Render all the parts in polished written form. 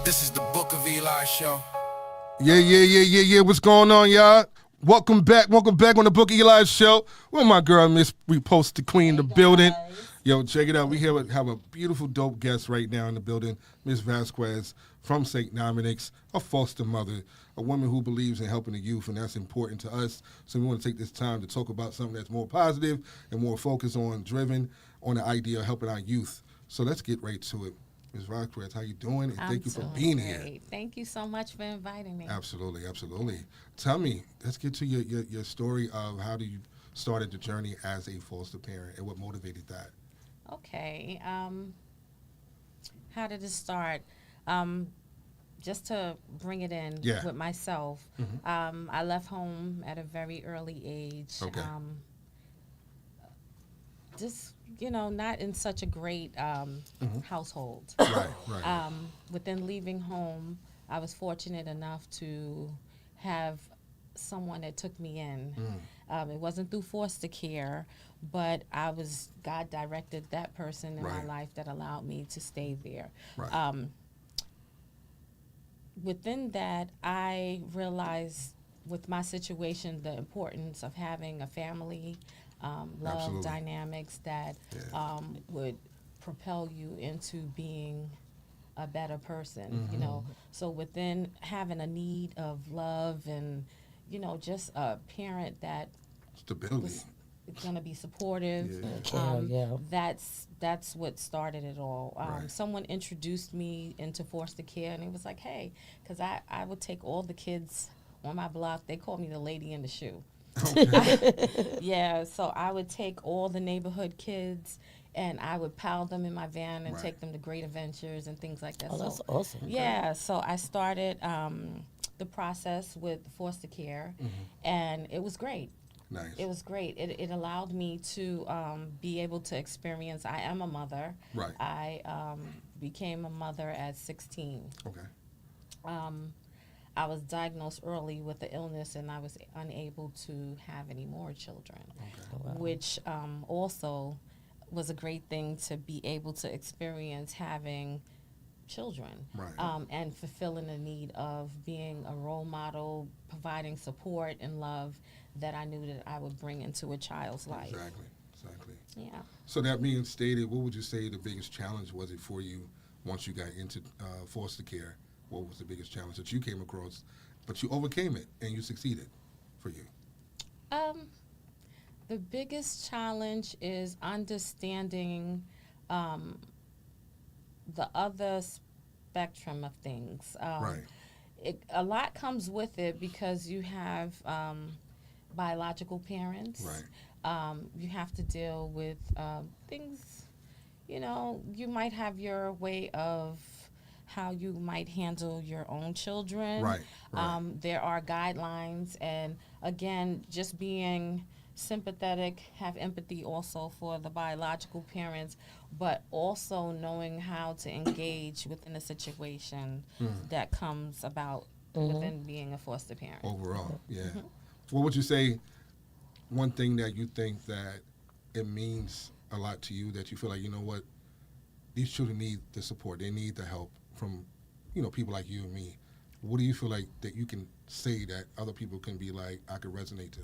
This is the Book of Eli show. Yeah. What's going on, y'all? Welcome back on the Book of Eli show. Well, my girl, Miss Repost the Queen in the building. Yo, check it out. We have a beautiful, dope guest right now in the building, Miss Vasquez from St. Dominic's, a foster mother, a woman who believes in helping the youth, and that's important to us. So we want to take this time to talk about something that's more positive and more focused on, driven on the idea of helping our youth. So let's get right to it. Ms. Vasquez, how you doing? And thank you for being here. Thank you so much for inviting me. Absolutely. Tell me, let's get to your story of how you started the journey as a foster parent and what motivated that. Okay. How did it start? Just to bring it in with myself, I left home at a very early age. Okay. Just, not in such a great household. Right. Within leaving home, I was fortunate enough to have someone that took me in. It wasn't through foster care, but God directed that person in my life that allowed me to stay there. Right. Within that, I realized with my situation the importance of having a family, love Absolutely. Dynamics that would propel you into being a better person, So within having a need of love and, just a parent that Stability. was going to be supportive, that's what started it all. Someone introduced me into foster care, and it was like, hey, because I would take all the kids on my block. They called me the lady in the shoe. Okay. So I would take all the neighborhood kids and I would pile them in my van and take them to great adventures and things like that. Oh, that's awesome. Yeah, so I started the process with foster care, and it was great. Nice. It was great. It allowed me to be able to experience. I am a mother. Right. I became a mother at 16. Okay. I was diagnosed early with the illness, and I was unable to have any more children, which also was a great thing to be able to experience having children, and fulfilling the need of being a role model, providing support and love that I knew that I would bring into a child's life. Exactly. Yeah. So that being stated, what would you say the biggest challenge was it for you once you got into foster care? What was the biggest challenge that you came across, but you overcame it and you succeeded for you? The biggest challenge is understanding the other spectrum of things. A lot comes with it because you have biological parents. Right. You have to deal with things, you might have your way of how you might handle your own children. Right. There are guidelines, and again, just being sympathetic, have empathy also for the biological parents, but also knowing how to engage within a situation that comes about within being a foster parent. Overall, What would you say, one thing that you think that it means a lot to you, that you feel like, you know what, these children need the support, they need the help from, people like you and me. What do you feel like that you can say that other people can be like, I could resonate to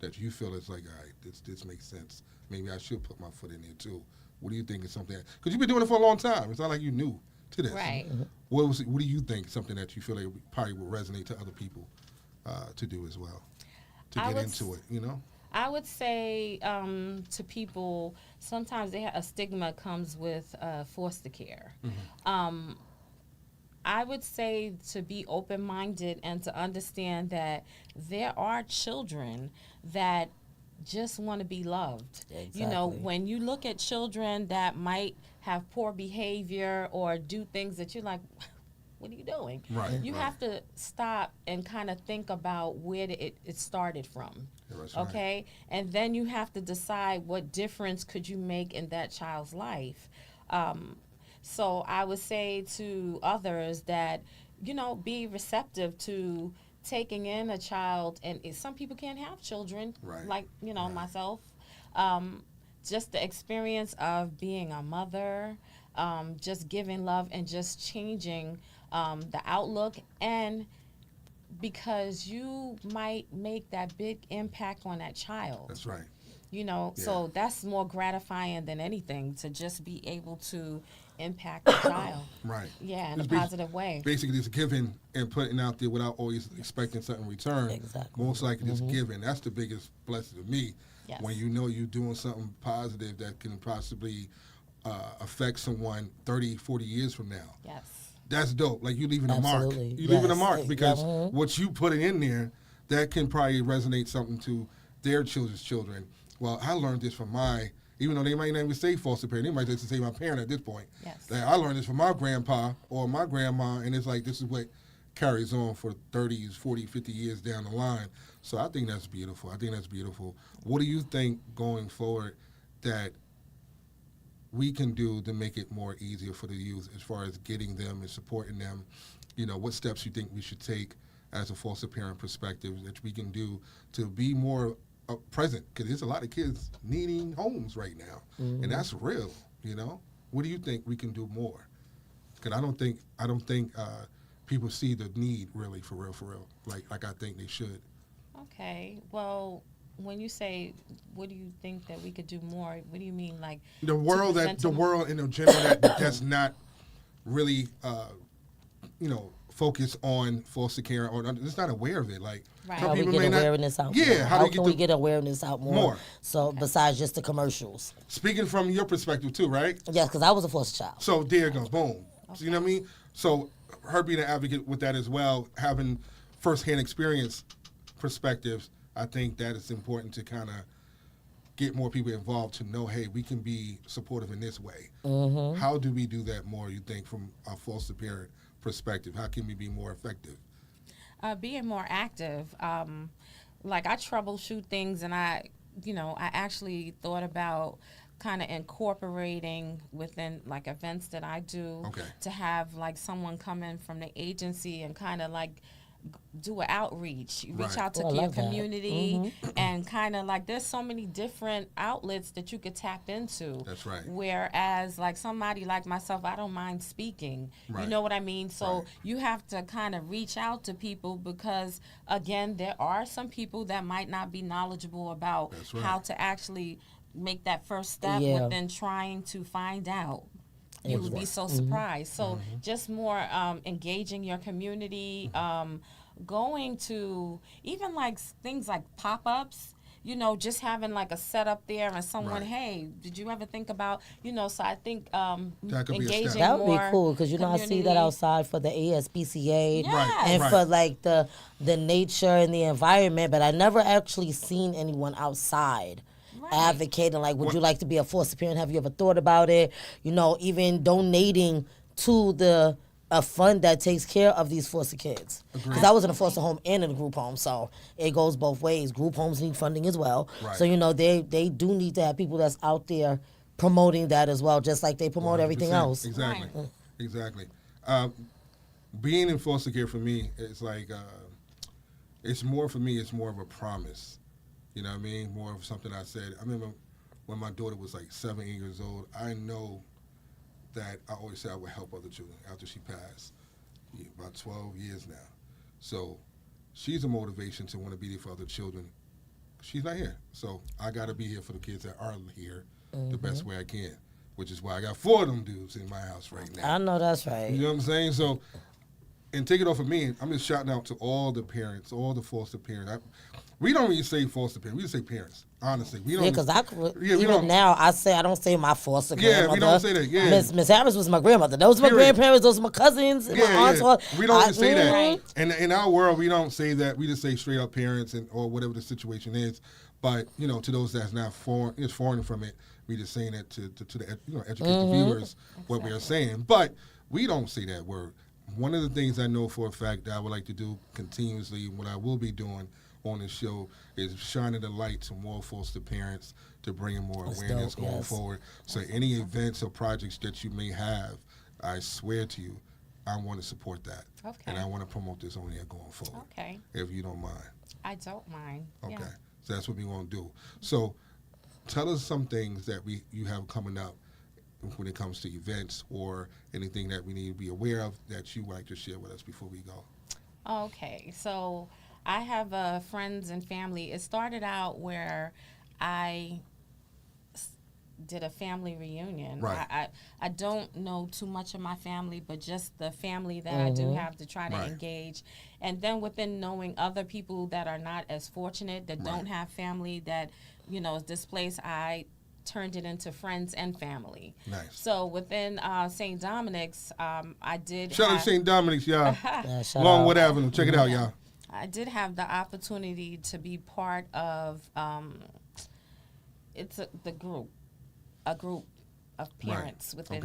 that you feel it's like, all right, this makes sense. Maybe I should put my foot in there too. What do you think is something, because you've been doing it for a long time. It's not like you're new to this. Right. What do you think something that you feel like probably will resonate to other people to do as well, to get into it, I would say to people, sometimes a stigma comes with foster care. I would say to be open-minded and to understand that there are children that just want to be loved. Exactly. When you look at children that might have poor behavior or do things that you're like, what are you doing? Right. You have to stop and kind of think about where it started from. Yeah, that's okay? Right. And then you have to decide what difference could you make in that child's life. So I would say to others that, be receptive to taking in a child. And some people can't have children, like, myself. Just the experience of being a mother, just giving love and just changing the outlook, and because you might make that big impact on that child. That's right. So that's more gratifying than anything, to just be able to impact the child. Right. Yeah, in It's a positive way. Basically, it's giving and putting out there without always expecting something in return. Exactly. Most likely, just giving. That's the biggest blessing to me. Yes. When you know you're doing something positive that can possibly affect someone 30, 40 years from now. Yes. That's dope. Like, you leaving a mark. Absolutely. You leaving a Yes. mark because Yeah. what you put in there, that can probably resonate something to their children's children. Well, I learned this from even though they might not even say foster parent, they might just say my parent at this point. Yes. Like, I learned this from my grandpa or my grandma, and it's like this is what carries on for 30, 40, 50 years down the line. So I think that's beautiful. What do you think going forward that we can do to make it more easier for the youth as far as getting them and supporting them? What steps you think we should take as a foster parent perspective that we can do to be more present? Because there's a lot of kids needing homes right now, and that's real. What do you think we can do more? Because I don't think people see the need really for real, like I think they should. Okay. Well, when you say, what do you think that we could do more? What do you mean, like The world in general that's not really focus on foster care or it's not aware of it. Like, Right. some How we people get may not- awareness out Yeah, more? how How they can we get awareness out more? So besides just the commercials. Speaking from your perspective too, right? Yes, because I was a foster child. So there you go, boom. So, you know what I mean? So her being an advocate with that as well, having firsthand experience perspectives, I think that it's important to kind of get more people involved to know, hey, we can be supportive in this way. How do we do that more, you think, from a foster parent perspective? How can we be more effective? Being more active. Like, I troubleshoot things, and I actually thought about kind of incorporating within like events that I do to have like someone come in from the agency and kind of like do an outreach, reach out to I your love that. community, and kind of like there's so many different outlets that you could tap into. That's right. Whereas like somebody like myself, I don't mind speaking. You know what I mean? So you have to kind of reach out to people because, again, there are some people that might not be knowledgeable about how to actually make that first step within trying to find out. You would be so surprised. So just more engaging your community, going to even like things like pop-ups, just having like a setup there and someone, hey, did you ever think about, so I think That could be a step. engaging That would be more cool because I see that outside for the ASPCA and Right. for like the nature and the environment, but I never actually seen anyone outside advocating like, would you like to be a foster parent? Have you ever thought about it? Even donating to a fund that takes care of these foster kids. Because I was in a foster home and in a group home, so it goes both ways. Group homes need funding as well. Right. So, they do need to have people that's out there promoting that as well, just like they promote everything 100%. else. Exactly. Being in foster care for me is like, it's more of a promise. You know what I mean? More of something I said. I remember when my daughter was like 7, 8 years old, I know that I always said I would help other children after she passed. About 12 years now. So she's a motivation to want to be there for other children. She's not here. So I got to be here for the kids that are here the best way I can, which is why I got 4 of them dudes in my house right now. I know that's right. You know what I'm saying? So, and take it off of me, I'm just shouting out to all the parents, all the foster parents. We don't even say foster parents. We just say parents, honestly. We don't. Yeah, because we even don't- now I don't say my foster grandmother. we don't say that, yeah. Miss Harris was my grandmother. Those were my Period. grandparents. Those were my cousins. My aunts. We don't even say that. Right. And in our world, we don't say that. We just say straight up parents or whatever the situation is. But to those that's not foreign from it, we just saying it to the educate the viewers what we are saying. But we don't say that word. One of the things I know for a fact that I would like to do continuously, what I will be doing on this show, is shining the light to more foster parents to bring in more awareness going forward. So any events or projects that you may have, I swear to you, I want to support that. Okay. And I want to promote this on here going forward. Okay. If you don't mind. I don't mind. Okay. Yeah. So that's what we want to do. So tell us some things that you have coming up when it comes to events or anything that we need to be aware of that you would like to share with us before we go? Okay, so I have friends and family. It started out where I did a family reunion. Right. I don't know too much of my family, but just the family that I do have to try to Right. engage. And then within knowing other people that are not as fortunate, that don't have family, that, is displaced, I turned it into friends and family. Nice. So within St. Dominic's, I did Shout out have, to St. Dominic's, y'all. Yeah, shout out. Longwood Avenue. Check it out, y'all. I did have the opportunity to be part of a group of parents within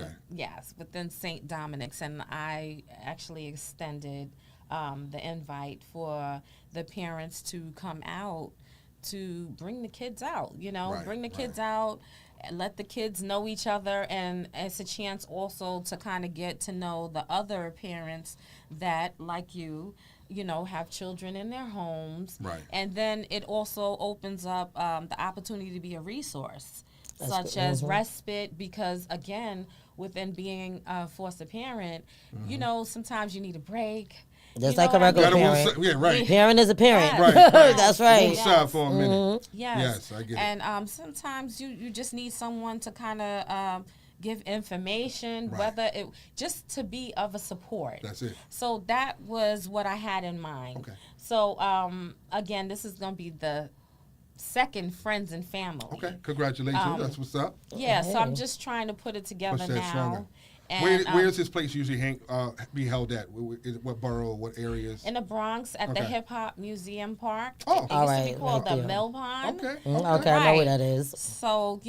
within St. Dominic's, and I actually extended the invite for the parents to come out to bring the kids out, bring the kids out and let the kids know each other, and it's a chance also to kind of get to know the other parents that, like you have children in their homes. Right. And then it also opens up the opportunity to be a resource, That's such good. as respite, because, again, within being a foster parent, sometimes you need a break. Just You like know a what I regular mean? parent. Yeah, right. Parent is a parent. Yes. Right. That's right. Move aside for a minute. Yes. I get it. And sometimes you just need someone to kind of give information, Right. whether it just to be of a support. That's it. So that was what I had in mind. Okay. So again, this is going to be the second friends and family. Okay, congratulations. That's what's up. Yeah, so I'm Hey. just trying to put it together Push that now. stronger. And, Where does this place usually be held at? What borough? What areas? in the Bronx at the Okay. Hip Hop Museum Park. Oh. It used All to right, be called right the there. Mill Pond. Okay. Okay, I know where that is. So,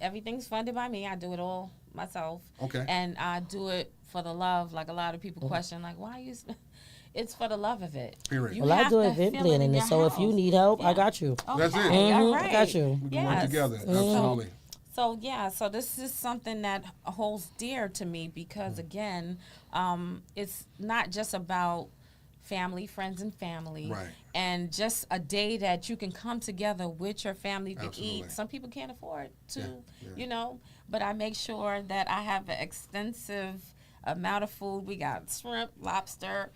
everything's funded by me. I do it all myself. Okay. And I do it for the love. Like, a lot of people question, like, why you... It's for the love of it. Period. You Well, I have do to event feel planning, in and your so if you house. need help, I Yeah. got you. That's it. Okay, all I got you. We can work Yes. together. Absolutely. So this is something that holds dear to me because, again, it's not just about family, friends, and family. Right. And just a day that you can come together with your family to Absolutely. eat. Some people can't afford to, Yeah. but I make sure that I have an extensive amount of food. We got shrimp, lobster,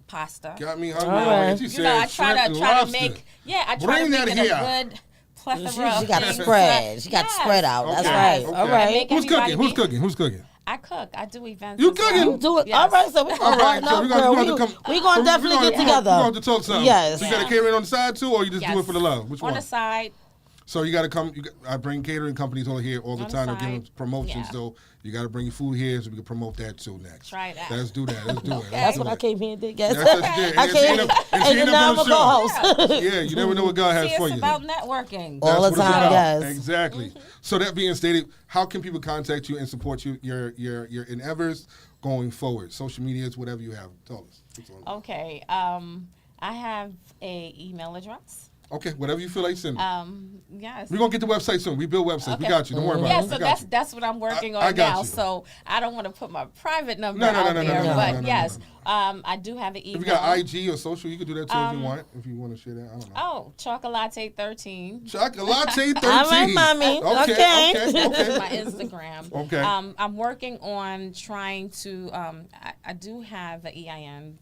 pasta. Got me hungry. All right. already. She You said know, I try shrimp and to lobster. make, I try Bring to that make it here. a good plethora She of got things. spread. She got Yes. spread out. That's Okay. right. Okay. All right. Make Who's everybody cooking? Who's be- cooking? Who's cooking? I cook. I do events. You as well. cooking? Do it. Yes. All right, so we're All going right. to So we're gonna come. we gonna definitely get together. We're going to talk something. Yes. So you got a catering on the side too, or you just do it Yes. for the love? Which On one? the side. So you got to come. I bring catering companies over here all the On the time. They're giving side. promotions, Yeah. so you got to bring your food here so we can promote that too next. Try that. Let's do that. Let's do it. That's what I came here and did, guys. That's what you did. I And she came end up- and she and end now up I'm on a the show. co-host. Yeah, you never know what God has See, for it's you. about networking. All That's the what it's time, about. yes. Exactly. So that being stated, how can people contact you and support your endeavors going forward? Social medias, whatever you have. Tell us. What's on? Okay. I have a email address. Okay, whatever you feel like sending. Yes. We're gonna get the website soon. We build websites. We Okay. got you. Don't worry about Yeah, it. so I got you. that's what I'm working I on got now. you. So I don't want to put my private number No, out no, there, no, but no, yes, no. I do have an email. If you got IG or social, you can do that too if you want. If you want to share that, I don't know. Oh, Chocolate13. Chocolate 13. All right, mommy. Okay. That's my Instagram. Okay. I'm working on trying to. I do have an EIN,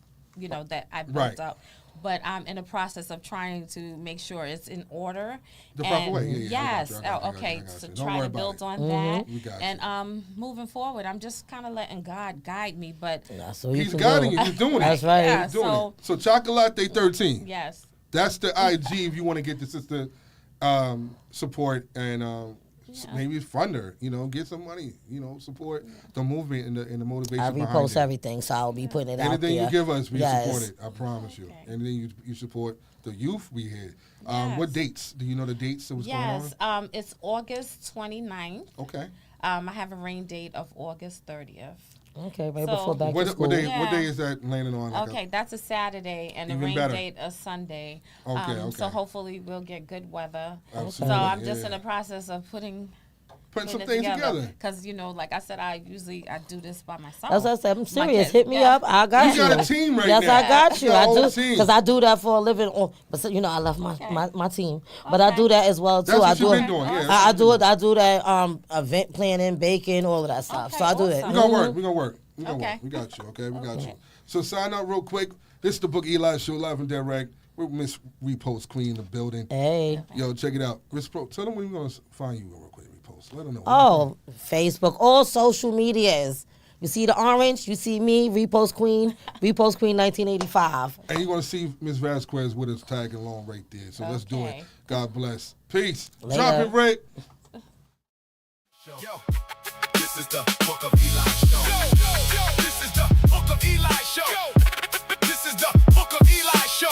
that I built Right. up, but I'm in the process of trying to make sure it's in order. The proper And way. Yeah, I got yes. you, I got you, I got Okay. you, I got So you. Don't try worry to about build it. on that. We got you. And moving forward, I'm just kind of letting God guide me. But That's what you He's can guiding do. you. You're doing it. That's right. Yeah, You're doing so it. So Chocolate 13. yes. That's the IG if you want to get the sister support and maybe fund her. Get some money. Support the movement and the motivation I behind repost it. everything, so I'll be putting it out there. Anything you give us, we Yes. support it. I promise you. Okay. Anything you support the youth, we here. Yes. What dates? Do you know the dates that was Yes. going on? It's August 29th. Okay. I have a rain date of August 30th. Okay, right So- before back to What school. day? Yeah. What day is that landing on? Like Okay, that's a Saturday, and the Even rain better. date is Sunday. Okay, So okay. hopefully we'll get good weather. Absolutely. So I'm Yeah, just in yeah. the process of putting putting some things together. Because, you know, like I said, I do this by myself. That's what I said. I'm My serious. kids- Hit me up. I got you. You got a team right yes, now. I got you. You got a I whole do team. because I do that for a living. But so, you know, I love my team, but I do that as well too. That's what I you've do been it. doing, yeah. I do it. I do that. Event planning, baking, all of that stuff. Okay, So I do that. awesome. We're gonna work. We're gonna work. Okay. We got you. Okay, we got you. So sign up real quick. This is the Book Eli Show, live and direct. We're Miss Repost Queen in the building. Hey. Yo, check it out. Miss Pro, tell them where we're gonna find you real quick. Repost. Let them know. Oh, Facebook, all social medias. You see the orange, you see me, Repost Queen 1985. And you're gonna see Miss Vasquez with us tagging along right there. So let's do it. Okay. God bless. Peace. Later. Drop it, Ray. Yo, this is the Book of Eli Show. This is the Book of Eli Show. This is the Book of Eli Show.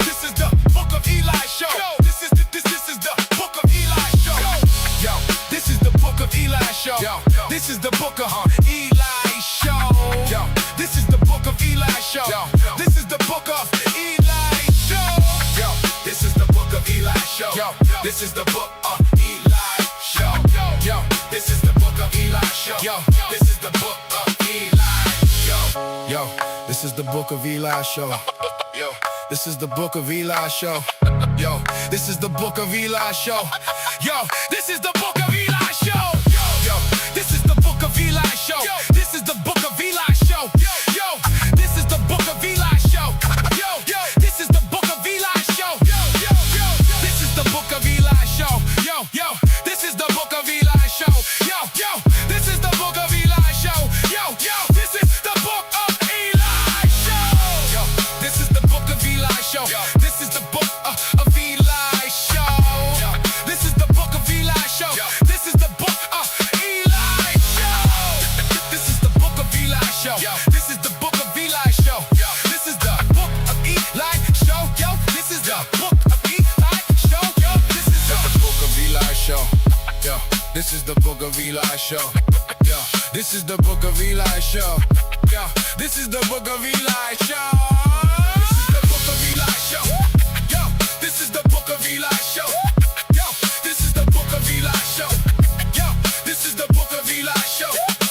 This is the Book of Eli Show. This is the Book of Eli Show. Yo, this is the Book of Eli Show. Yo, this is the Book of Eli Show. Yo, this is the Book of Eli Show. Yo, this is the Book of Eli Show. Yo, this is the Book of Eli Show. Yo, this is the Book of Eli Show. Yo, this is the Book of Eli Show. Yo, this is the Book of Eli Show. Yo, this is the Book of Eli Show. Yo, this is the Book of Eli Show. Yo, this is the Book of Eli Show. Yo, this is the Book of Eli Show. Yo, this is the Book of Eli Show. This is the Book of Eli Show. Yo, this is the Book of Eli Show. Yo, this is the Book of Eli Show. This is the Book of Eli Show. Yo, this is the Book of Eli Show. Yo, this is the Book of Eli Show. Yo, this is the Book of Eli Show. Yo, this is the Book of Eli Show. This is the Book of Eli Show. This is the Book of Eli Show. This is the Book of Eli Show. This is the Book of Eli Show. This is the Book of Eli Show. This is the Book of Eli Show. Yo, this is the Book of Eli Show. Yo, this is the Book of Eli Show. Yo, this is the Book of Eli Show. Yo, this is the Book of Eli Show. Yo, this is the Book of Eli Show. This is the Book of Eli Show. Yo, this is the Book of Eli Show. Yo, this is the Book of Eli Show.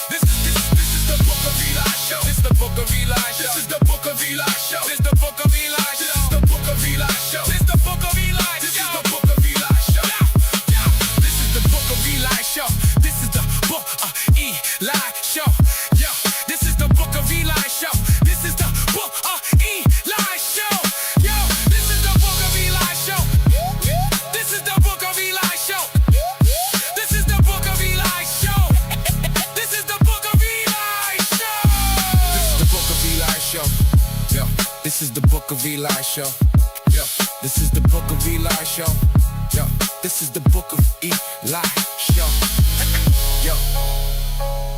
This is the Book of Eli Show. This is the Book of Eli Show. This is the Book of Eli Show. This is the Book of Eli Show. This is the Book of Eli Show. This is the Book of Eli Show. This is the Book of Eli Show. This is the Book of Eli Show. This is the Book of Eli Show. Yo, this is the Book of Eli Show. This is the Book of Eli Show. Yo, this is the Book of Eli Show. This is the Book of Eli Show. This is the Book of Eli Show. This is the Book of Eli Show. This is the Book of Eli Show. Yo, this is the Book of Eli Show. Yo, this is the Book of Eli Show. Yo, this is the Book of Eli Show. Yo,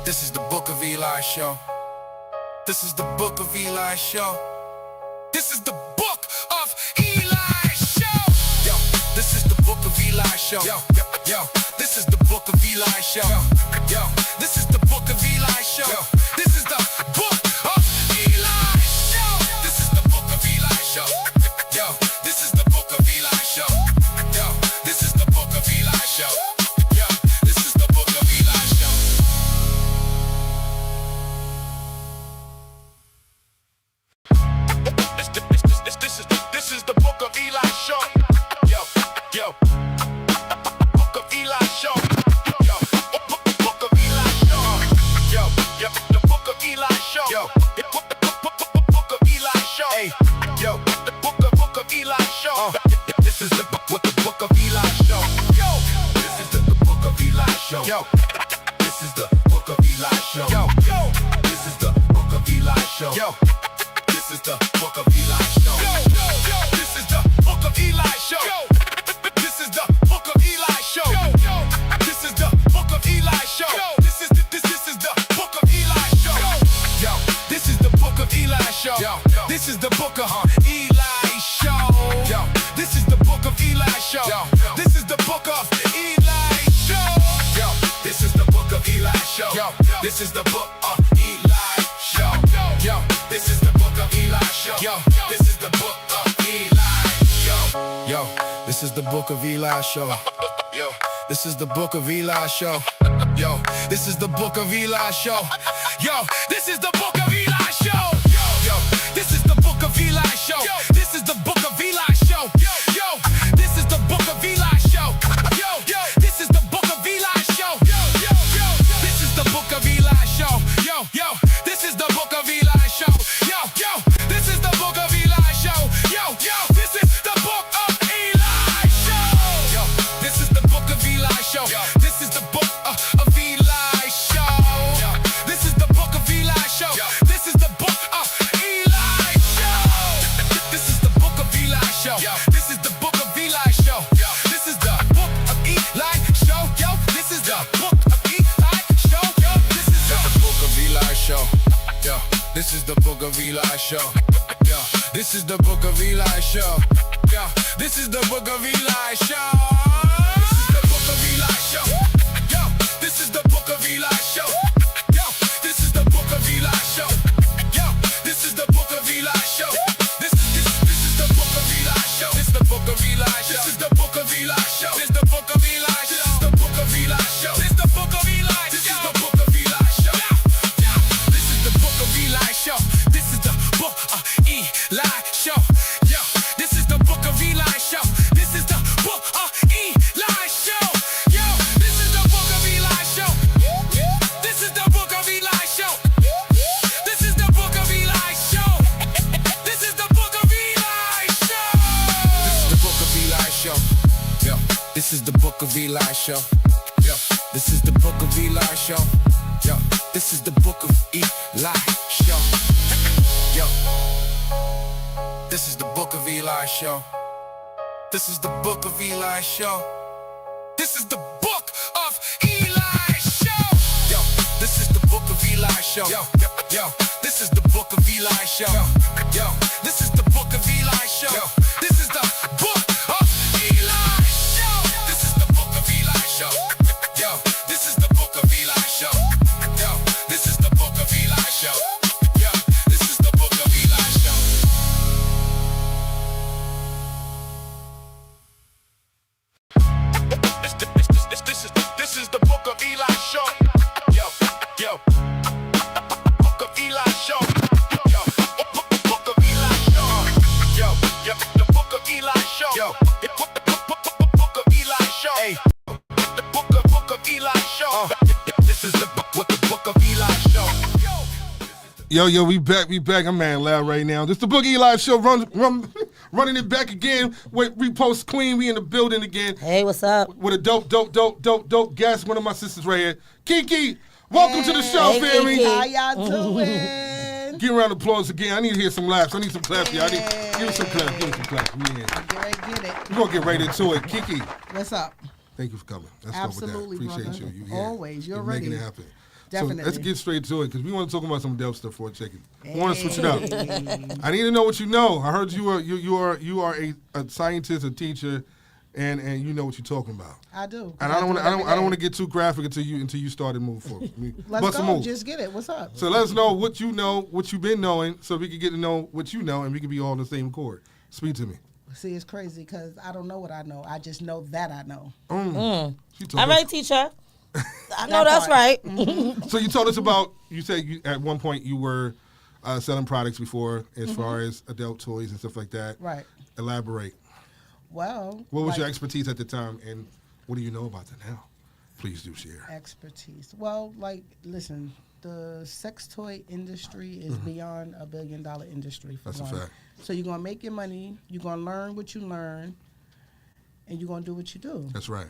this is the Book of Eli Show. This is the Book of Eli Show. This is the Book of Eli Show. Yo, this is the Book of Eli Show. Yo, this is the Book of Eli Show. Yo, this is the Book of Eli Show. This is the Book of Eli Show. This is the Book of Eli Show. Yo, this is the Book of Eli Show. Yo, this is the Book of Eli Show. Yo, this is the Book of Eli Show. This is the Book of Eli Show. Yo, Book of Eli Show. Yo, Book of Eli Show. Yo, the Book of Eli Show. Yo, Book of Eli Show. Hey, yo, the Book of Eli Show. This is the Book of Eli Show. Yo, this is the Book of Eli Show. Yo, this is the Book of Eli Show. Yo, this is the Book of Eli Show. Yo, this is the Book of Eli Show. This is the Book of Eli Show. This is the Book of Eli Show. This is the Book of Eli Show. This is the Book of Eli Show. Yo, this is the Book of Eli Show. This is the Book of Eli Show. Yo, this is the Book of Eli Show. This is the Book of Eli Show. Yo, this is the Book of Eli Show. This is the Book of Eli Show. Yo, this is the Book of Eli Show. Yo, this is the Book of Eli Show. Yo, this is the Book of Eli Show. Yo, this is the Book of Eli show. Yo, this is the Book of Eli show. Yo, this is the Book of Eli show. Yo, this is the Book of Eli show. This is the Book of Eli show. Yo, this is the Book of Eli show. Yo, this is the Book of Eli show. This is the Book of Eli show. Yo, this is the Book of Eli show. Yo, this is the Book of Eli show. Yo, this is the Book of Eli show. Yo, this is the Book of Eli show. This is the Book of Eli show. This is the Book of Eli show. This is the Book of Eli show. This is the Book of Eli show. This is the Book of Eli show. This is the Book of Eli show. Yo, this is the Book of Eli show. Yo, this is the Book of Eli show. Yo, this is the Book of Eli show. Yo, this is the Book of Eli show. Yo, this is the Book of Eli show. This is the Book of Eli show. Yo, this is the Book of Eli show. Yo, this is the Book of Eli show. Yo, this is the Book of Eli show. This is the Book of Eli show. This is the Book of Eli show. This is the Book of Eli show. This is the Book of Eli show. This is the Book of Eli show. This is the Book of Eli show. This is the Book of Eli show. This is the Book of Eli show. This is the Book of Eli show. Yo, this is the Book of Eli show. This is the Book of Eli show. Yo, this is the Book of Eli show. This is the Book of Eli show. This is the Book of Eli show. This is the Book of Eli show. This is the Book of Eli show. Yo, this is the Book of Eli show. Yo, this is the Book of Eli show. Yo, this is the Book of Eli show. Yo, this is the Book of Eli show. This is the Book of Eli show. This is the Book of Eli show. Yo, this is the Book of Eli show. Yo, this is the Book of Eli show. Yo, this is the Book of Eli show. This is the Book of Eli show. This is the Book of Eli show. Yo, this is the Book of Eli show. Yo, this is the Book of Eli show. Yo, this is the Book of Eli show. This is the Book of Eli show. Yo, Book of Eli show. Yo, Book of Eli show. Yo, the Book of Eli show. Yo, Book of Eli show. Hey, the Book of Eli show. This is the Book of Eli show. Yo, we back. I'm man loud right now. This the Book of Eli show. Running it back again with Repost Queen. We in the building again. Hey, what's up? With a dope guest. One of my sisters right here. Kiki, welcome to the show, Hey, family. Kiki. How y'all doing? Give a round of applause again. I need to hear some laughs. I need some claps, y'all. Give us some claps. Yeah. Get it. We're going to get right into it. Kiki, What's up? thank you for coming. Let's Absolutely, go with that. Appreciate brother. you. You here. Always. You're making ready. it happen. Definitely. So let's get straight to it because we want to talk about some dope stuff for a second. We want to switch it up. I need to know what you know. I heard you are a scientist, a teacher, and you know what you're talking about. I do. And I don't want to get too graphic until you start to move forward. Let's Bust a go. move. Just get it. What's up? So let us know what you know, what you've been knowing, so we can get to know what you know, and we can be all on the same accord. Speak to me. See, it's crazy because I don't know what I know. I just know that I know. She told All us- right, teacher. I know that's right. So you told us about, you said at one point you were selling products before as far as adult toys and stuff like that. Right. Elaborate. Well, What was like, your expertise at the time, and what do you know about that now? Please do share. expertise? Well, like, listen, the sex toy industry is beyond $1 billion industry. For That's a one. fact. So you're gonna make your money. You're gonna learn what you learn, and you're gonna do what you do. That's right.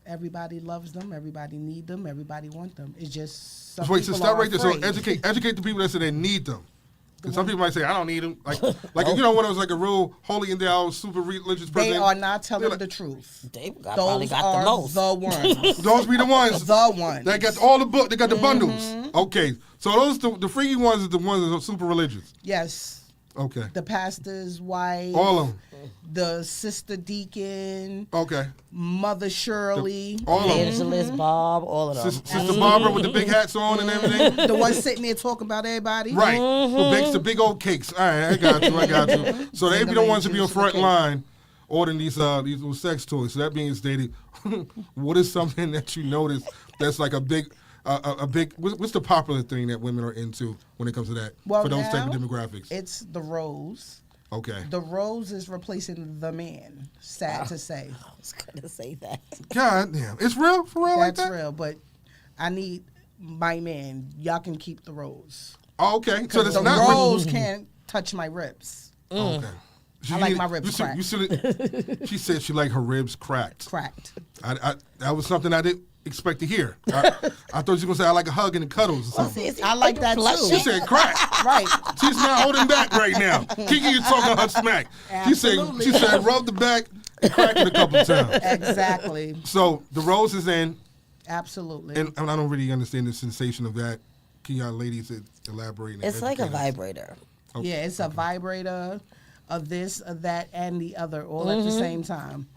Everybody loves them. Everybody need them. Everybody want them. It's just some Wait, so people stop are right there. So afraid. educate the people that say they need them. Because some people might say, I don't need them. Like you know, when I was like a real holy endowed, super religious person. They are not telling like- the truth. They probably Those got are the most. the ones. Those be the ones. The ones. They got all the book. They got the bundles. Okay, so those the freaky ones is the ones that are super religious. Yes. Okay, The pastor's wife. all of them. The sister deacon. Okay, Mother Shirley. all of them. Evangelist Bob, all of them. Sister Barbara with the big hats on and everything. The one sitting there talking about everybody. Right, who bakes the big old cakes. All right, I got you. So they be the ones to be on front line ordering these little sex toys. So that being stated, what is something that you notice that's like a big what's the popular thing that women are into when it comes to that Well, for those type of now, demographics? It's the rose. Okay. The rose is replacing the man. Sad to say. I was gonna say that. God damn. It's real? For real like That's that? real, but I need my man. Y'all can keep the rose. Oh, okay. So that's The not rose can't touch my ribs. Okay. I like my ribs cracked. She said she liked her ribs cracked. Cracked. That was something I didn't expect to hear. I thought you were going to say I like a hug and the cuddles or something. I like that She too. said crack. Right. She's not holding back right now. Kiki is talking her smack. Absolutely. She said rub the back and crack it a couple times. Exactly. So the rose is in, Absolutely. and I don't really understand the sensation of that. Can y'all ladies elaborate? and It's like a educate us? vibrator. Yeah, it's a vibrator of this, of that, and the other, all at the same time.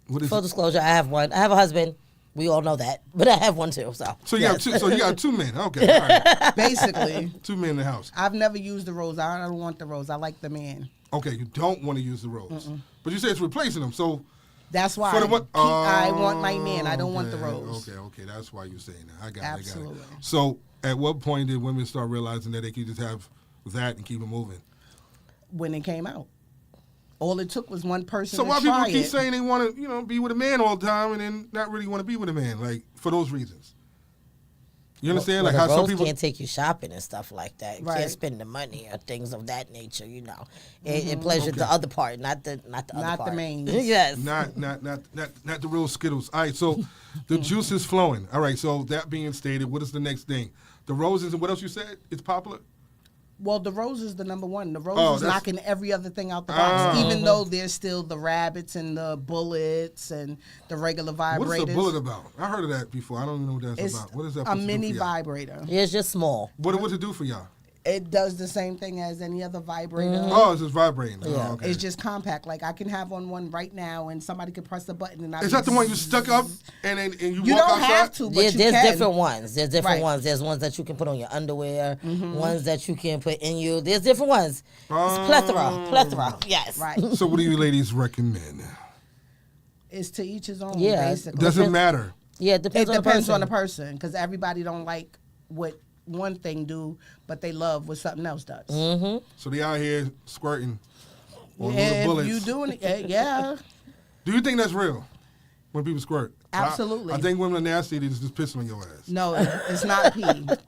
What is Full it? disclosure, I have one. I have a husband. We all know that, but I have one too. So you yes. have two. So you got two men. Okay, all right. Basically, 2 men in the house. I've never used the rose. I don't want the rose. I like the man. Okay, you don't want to use the rose, but you say it's replacing them. So That's why for the what? I want my man. I don't want the rose. Okay, that's why you're saying that. I got Absolutely. it. So at what point did women start realizing that they could just have that and keep it moving? When it came out, all it took was one person So to why people try keep it. saying they want to, be with a man all the time and then not really want to be with a man, like for those reasons? You understand, Well, like how the some rose people. can't take you shopping and stuff like that. You Right. can't spend the money or things of that nature. It pleasures the other part, not the other Not the part. main. Yes. Not the real Skittles. All right, so the juice is flowing. All right, so that being stated, what is the next thing? The roses and what else you said? It's popular? Well, the rose is the number one. The rose Oh, is that's- knocking every other thing out the box, even though there's still the rabbits and the bullets and the regular vibrators. What is a bullet about? I heard of that before. I don't even know what that's It's about. What is that a supposed to do mini for y'all? vibrator. It's just small. What does it do for y'all? It does the same thing as any other vibrator. Oh, it's just vibrating. Yeah. Oh, okay. It's just compact. Like I can have on one right now, and somebody could press the button, and I. Is that the one you stuck up and you You walk don't outside? have to, but There's you can. different ones. There's different Right. ones. There's ones that you can put on your underwear. Ones that you can put in you. There's different ones. It's plethora. Yes. Right. So what do you ladies recommend? It's to each his own. Yeah. Basically. Doesn't matter. Yeah, it It depends depends on on the the person. person, because everybody don't like what one thing do, but they love what something else does. So they out here squirting on Yeah, little if bullets. you doing it, yeah. Do you think that's real when people squirt? Absolutely. I think women are nasty. They just piss on your ass. No, it's not pee.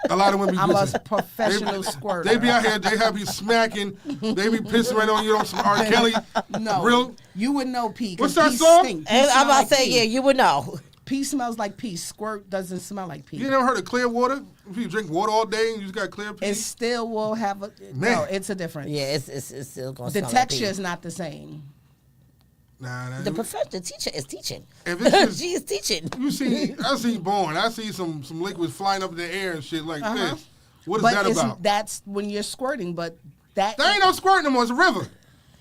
A lot of women be I'm a pissing. professional squirter. They be out here. They have you smacking. They be pissing right on you on some R. Kelly. No, Real. you would know pee. 'Cause What's that pee song? stink. Pee And I'm smell about like to say, pee. yeah, you would know. Pee smells like pee. Squirt doesn't smell like pee. You never heard of clear water? If you drink water all day and you just got clear pee. It still will have a Man. no. It's a difference. Yeah, it's still going to The smell texture like is not the same. Nah, the teacher is teaching. If it's just- She is teaching. you see, I see born. I see some liquids flying up in the air and shit like this. What is But that it's, about? that's when you're squirting. But that There ain't no squirting no more. It's a river.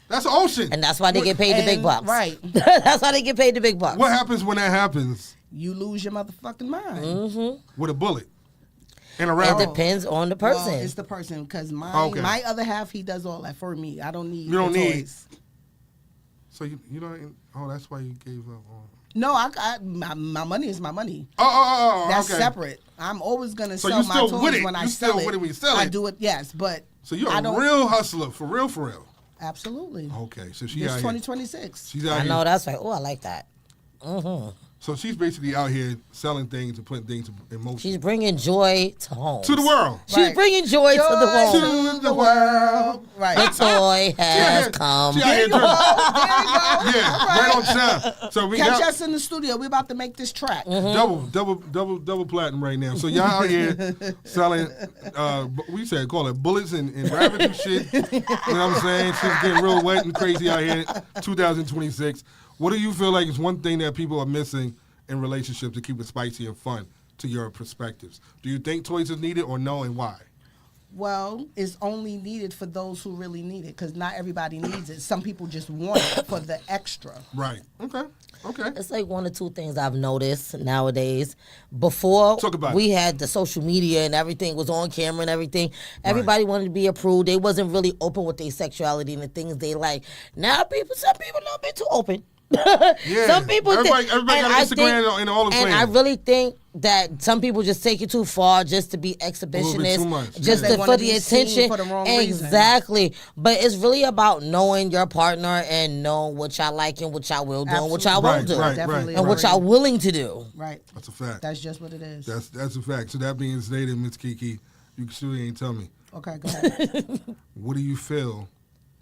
That's an ocean. And that's why they get paid the big And- bucks. right. That's why they get paid the big bucks. What happens when that happens you lose your motherfucking mind. Mm-hmm. with a bullet and a It rabbit? depends on the Well, person. it's the person, because Okay. my other half, he does all that for me. I don't need. You don't the need- toys. So you don't. Oh, that's why you gave up on. No, my money is my money. Oh, That's okay. separate. I'm always gonna So sell you my still toys with it. when I You sell still it. with it when you sell I it. do it, yes, but So you're I a don't- real hustler, for real, for real. absolutely. Okay, so she It's out here. 2026. She's out I here. know that's right. Oh, I like that. Mm-hmm. So she's basically out here selling things and putting things in motion She's bringing joy to home. to the world. She's Right. bringing joy to the home. To the world. Right. The toy has Yeah, come. She out here doing, There you go. yeah, right on time. So we Catch got us in the studio. We're about to make this track. double platinum right now. So y'all out here selling, we said call it bullets and rabbits and shit. You know what I'm saying? She's getting real wet and crazy out here. 2026. What do you feel like is one thing that people are missing in relationships to keep it spicy and fun? To your perspectives, do you think toys is needed or no, and why? Well, it's only needed for those who really need it, because not everybody needs it. Some people just want it for the extra. Right. Okay. It's like one or two things I've noticed nowadays. Before Talk about we had the social media and everything was on camera and everything, everybody wanted to be approved. They wasn't really open with their sexuality and the things they like. Now some people a little bit too open. Yeah. Some people everybody got Instagram and all the and I really think that some people just take it too far just to be too exhibitionist, much. just They for wanna the be seen attention. for the wrong reason. Exactly. But it's really about knowing your partner and knowing what y'all like and what y'all will do and what y'all won't do. Right, Definitely And what agree. y'all willing to do. Right. That's a fact. That's just what it is. That's a fact. So that being stated, Miss Kiki, you still ain't tell me. Okay, go ahead. What do you feel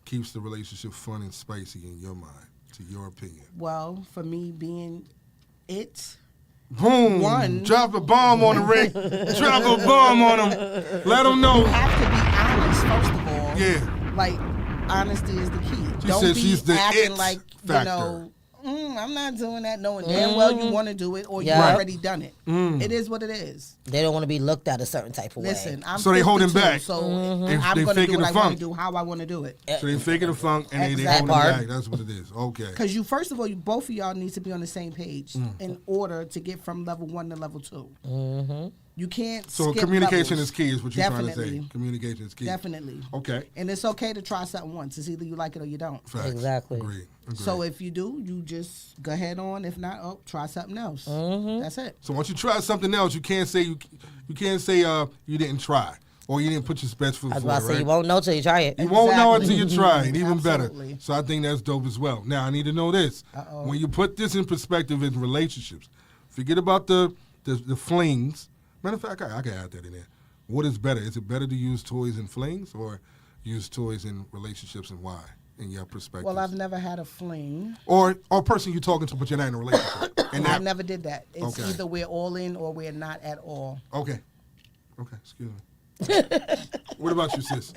keeps the relationship fun and spicy in your mind, to your opinion? Well, for me being it, Boom! One. Drop a bomb on the ring. Drop a bomb on them. Let them know. you have to be honest, first of all. Yeah. Like, honesty is the key. She Don't said be she's the acting it like, factor. I'm not doing that, knowing damn well you want to do it or Yeah. you've Right. already done it. It is what it is. They don't want to be looked at a certain type of Listen, way. I'm So they holding 52, back. So They I'm going to faking do what the I want funk. to do, how I want to do it. So they faking the funk and they Exactly. holding Part. back. That's what it is. Okay. Because you, first of all, both of y'all need to be on the same page in order to get from level 1 to level 2. You can't So skip communication levels. is key, is what you're trying to Definitely. say. Communication is key. Definitely. Okay. And it's okay to try something once. It's either you like it or you don't. Facts. Exactly. Agreed. So if you do, you just go ahead on. If not, try something else. That's it. So once you try something else, you can't say you can't say you didn't try or you didn't put your best foot I was forward. about to say Right? you won't know till you try it. You won't know until Exactly. you try it, even Absolutely. better. So I think that's dope as well. Now I need to know this: when you put this in perspective in relationships, forget about the flings. Matter of fact, I can add that in there. What is better? Is it better to use toys in flings or use toys in relationships, and why? In your perspective, Well, I've never had a fling. or person you're talking to, but you're not in a relationship. And I that, never did that. It's Okay. either we're all in or we're not at all. okay, excuse me. What about you, sis?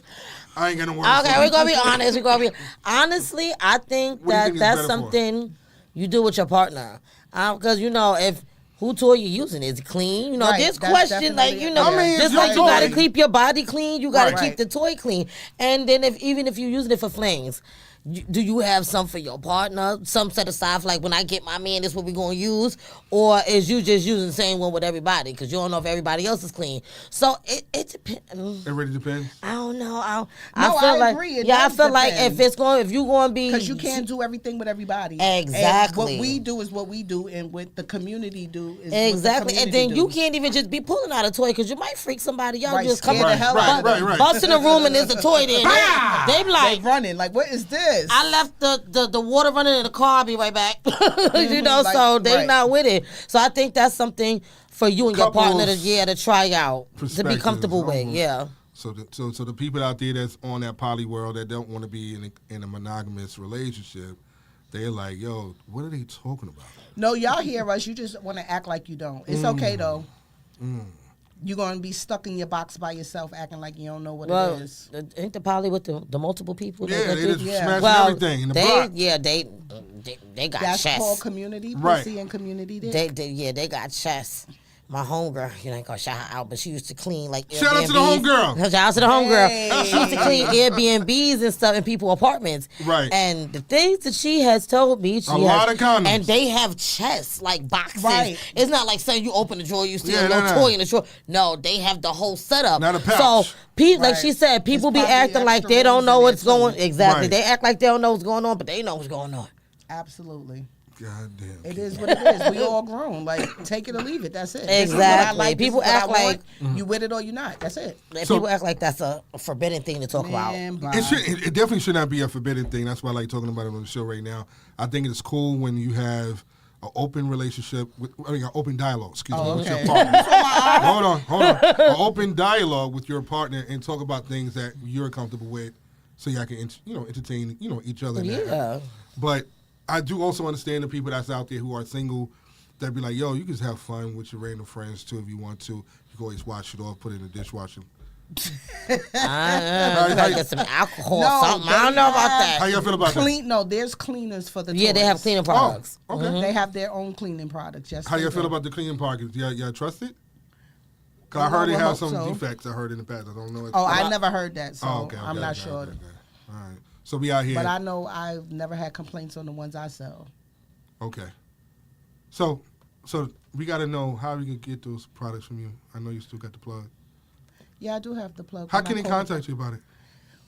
I ain't got no words. Okay, we're gonna be honest. Honestly, I think What do you that think is that's better for? something you do with your partner. Because if who toy you using? Is it clean? Right, there's that's questions like definitely- I mean, just it's like your you gotta toy. keep your body clean, you gotta Right. keep the toy clean. And then even if you're using it for flings, do you have some for your partner? Some set aside for like when I get my man, this is what we're gonna use, or is you just using the same one with everybody because you don't know if everybody else is clean? So it depends. It really depends. I don't know. I No, feel I like agree. It I does feel like depend. if you're going to be Because you can't do everything with everybody. Exactly. And what we do is what we do, and what the community do is Exactly, what the and then community you do. can't even just be pulling out a toy because you might freak somebody out. Right, Just come scare the hell out of them. Right. bust in the room and there's a toy there. They be They like, running like, what is this? I left the water running in the car. I'll be right back. You know, like, so they right. not with it. So I think that's something for you and your partner Couples to try out to be perspectives, comfortable with. almost. Yeah. So the people out there that's on that poly world that don't want to be in a monogamous relationship, they're like, yo, what are they talking about? No, y'all hear us. You just want to act like you don't. It's okay though. You're gonna be stuck in your box by yourself, acting like you don't know what Well, it is. ain't the poly with the multiple people? Yeah, that they do- just Yeah. smashing well, everything in the they block. they got That's chess. called community Right. pussy and community dick. They got chess. My homegirl, you ain't gonna shout her out, but she used to clean like Shout out to the Airbnbs. homegirl. Shout out to the homegirl. Hey. She used to clean Airbnbs and stuff in people's apartments. Right. And the things that she has told me, A lot of condoms. and they have chests like boxes. Right. It's not like saying you open the drawer, you see Yeah, a little no. toy in the drawer. No, they have the whole setup. Not a pouch. So people, like Right. she said, people It's be probably acting like extra they don't rooms know in what's there, too. going. Exactly, Right. they act like they don't know what's going on, but they know what's going on. Absolutely. God damn. It is what it is. We all grown. Like, take it or leave it. That's it. This is what I Exactly. like, this People is what I act want. like- You with it or you not. That's it. And So- people act like that's a forbidden thing to talk about. Man, bye. It definitely should not be a forbidden thing. That's why I like talking about it on the show right now. I think it's cool when you have an open relationship, an open dialogue, excuse me, with your okay. partner. Hold on. An open dialogue with your partner and talk about things that you're comfortable with so y'all can, entertain, each other. in that. Yeah. But I do also understand the people that's out there who are single that be like, yo, you can just have fun with your random friends too if you want to. You can always wash it off, put it in the dishwasher. You gotta get some alcohol or No, something. I don't know about How that. y'all feel about that? Clean. No, there's cleaners for the Yeah, they have toys. cleaning products. Okay. They have their own cleaning products. Yes. How they y'all feel do. about the cleaning pockets? Y'all trust it? 'Cause I heard it would has hope some so. defects. I heard in the past. I don't know. If Oh, I never heard that, so Oh, okay, I'm not sure. Okay. All right. So we out here. But I know I've never had complaints on the ones I sell. Okay. So we got to know how we can get those products from you. I know you still got the plug. Yeah, I do have the plug. How When can I they call- contact you about it?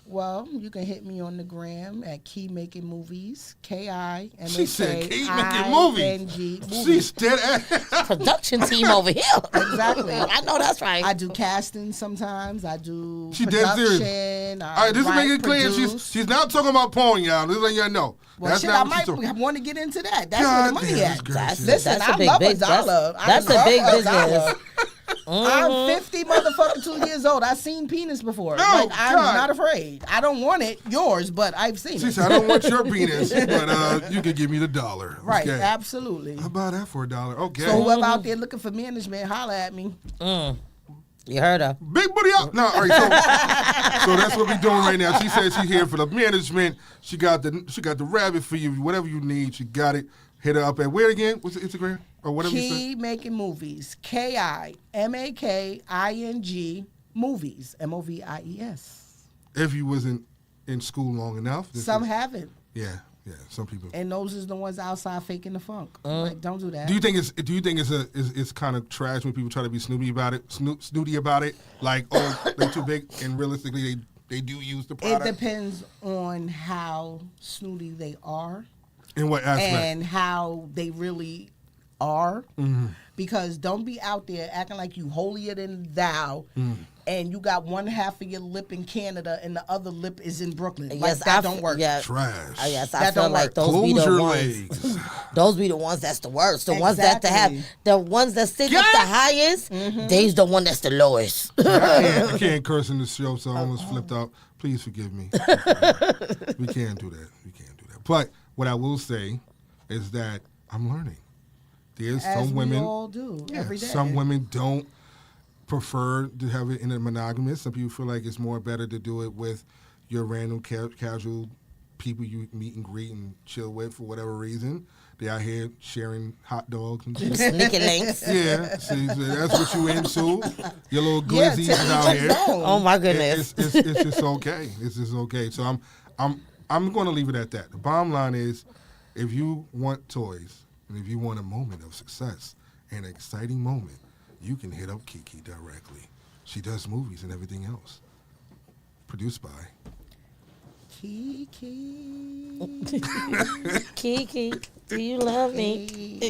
Well, you can hit me on the gram at Key Making Movies, KIMAKING She said Key Making Movies. She's dead ass. Production team over here. Exactly. I know that's right. I do casting sometimes. I do She dead production. serious. I All right, this is write, making it clear. produce. She's not talking about porn, y'all. This is letting y'all know. Well, That's shit, not I what she's might talking. want to get into that. That's God where the money damn, at. that's good. Listen, That's a I big love big- a dollar. that's a love big dollar. business. I'm 50 motherfucking 2 years old. I've seen penis before. No, like, I'm God. not afraid. I don't want it, yours, but I've seen She it. said, I don't want your penis, but you can give me the $1. Right, Okay. absolutely. I'll buy that for $1. Okay. So whoever out there looking for management, holla at me. You heard her. Big booty up. No, all right. So that's what we're doing right now. She said she's here for the management. She got the rabbit for you. Whatever you need, she got it. Hit her up at where again? What's the Instagram or whatever you said? Key Making Movies. KIMAKING Movies. MOVIES. If you wasn't in school long enough. this Some is- haven't. Yeah. Some people. And those is the ones outside faking the funk. Like, don't do that. Do you think it's kind of trash when people try to be snooty about it? Snooty about it, like they're too big, and realistically they do use the It product. depends on how snooty they are In what aspect? and how they really are. Mm-hmm. Because don't be out there acting like you holier than thou, Mm. and you got one half of your lip in Canada and the other lip is in Brooklyn. Like, Yes, that don't work. Yeah. Trash. Yes, I That feel don't like work. those be Close the your ones. legs. Those be the ones that's the worst. The ones that Exactly. the ones that sit at the highest. They's the one that's the lowest. I can't curse in the show, so I almost flipped out. Please forgive me. We can't do that. But what I will say is that I'm learning. There's As some we women. all do every day. Some women don't prefer to have it in a monogamous. Some people feel like it's more better to do it with your random casual people you meet and greet and chill with for whatever reason. They out here sharing hot dogs and shit. Sneaky links. Yeah, see, so that's what you into. Your little Yeah, glizzies to is out each here. his own. Oh my goodness. It's just okay. It's just okay. So I'm going to leave it at that. The bottom line is, if you want toys and if you want a moment of success and an exciting moment, you can hit up Kiki directly. She does movies and everything else. Produced by. Kiki. Kiki, do you love me?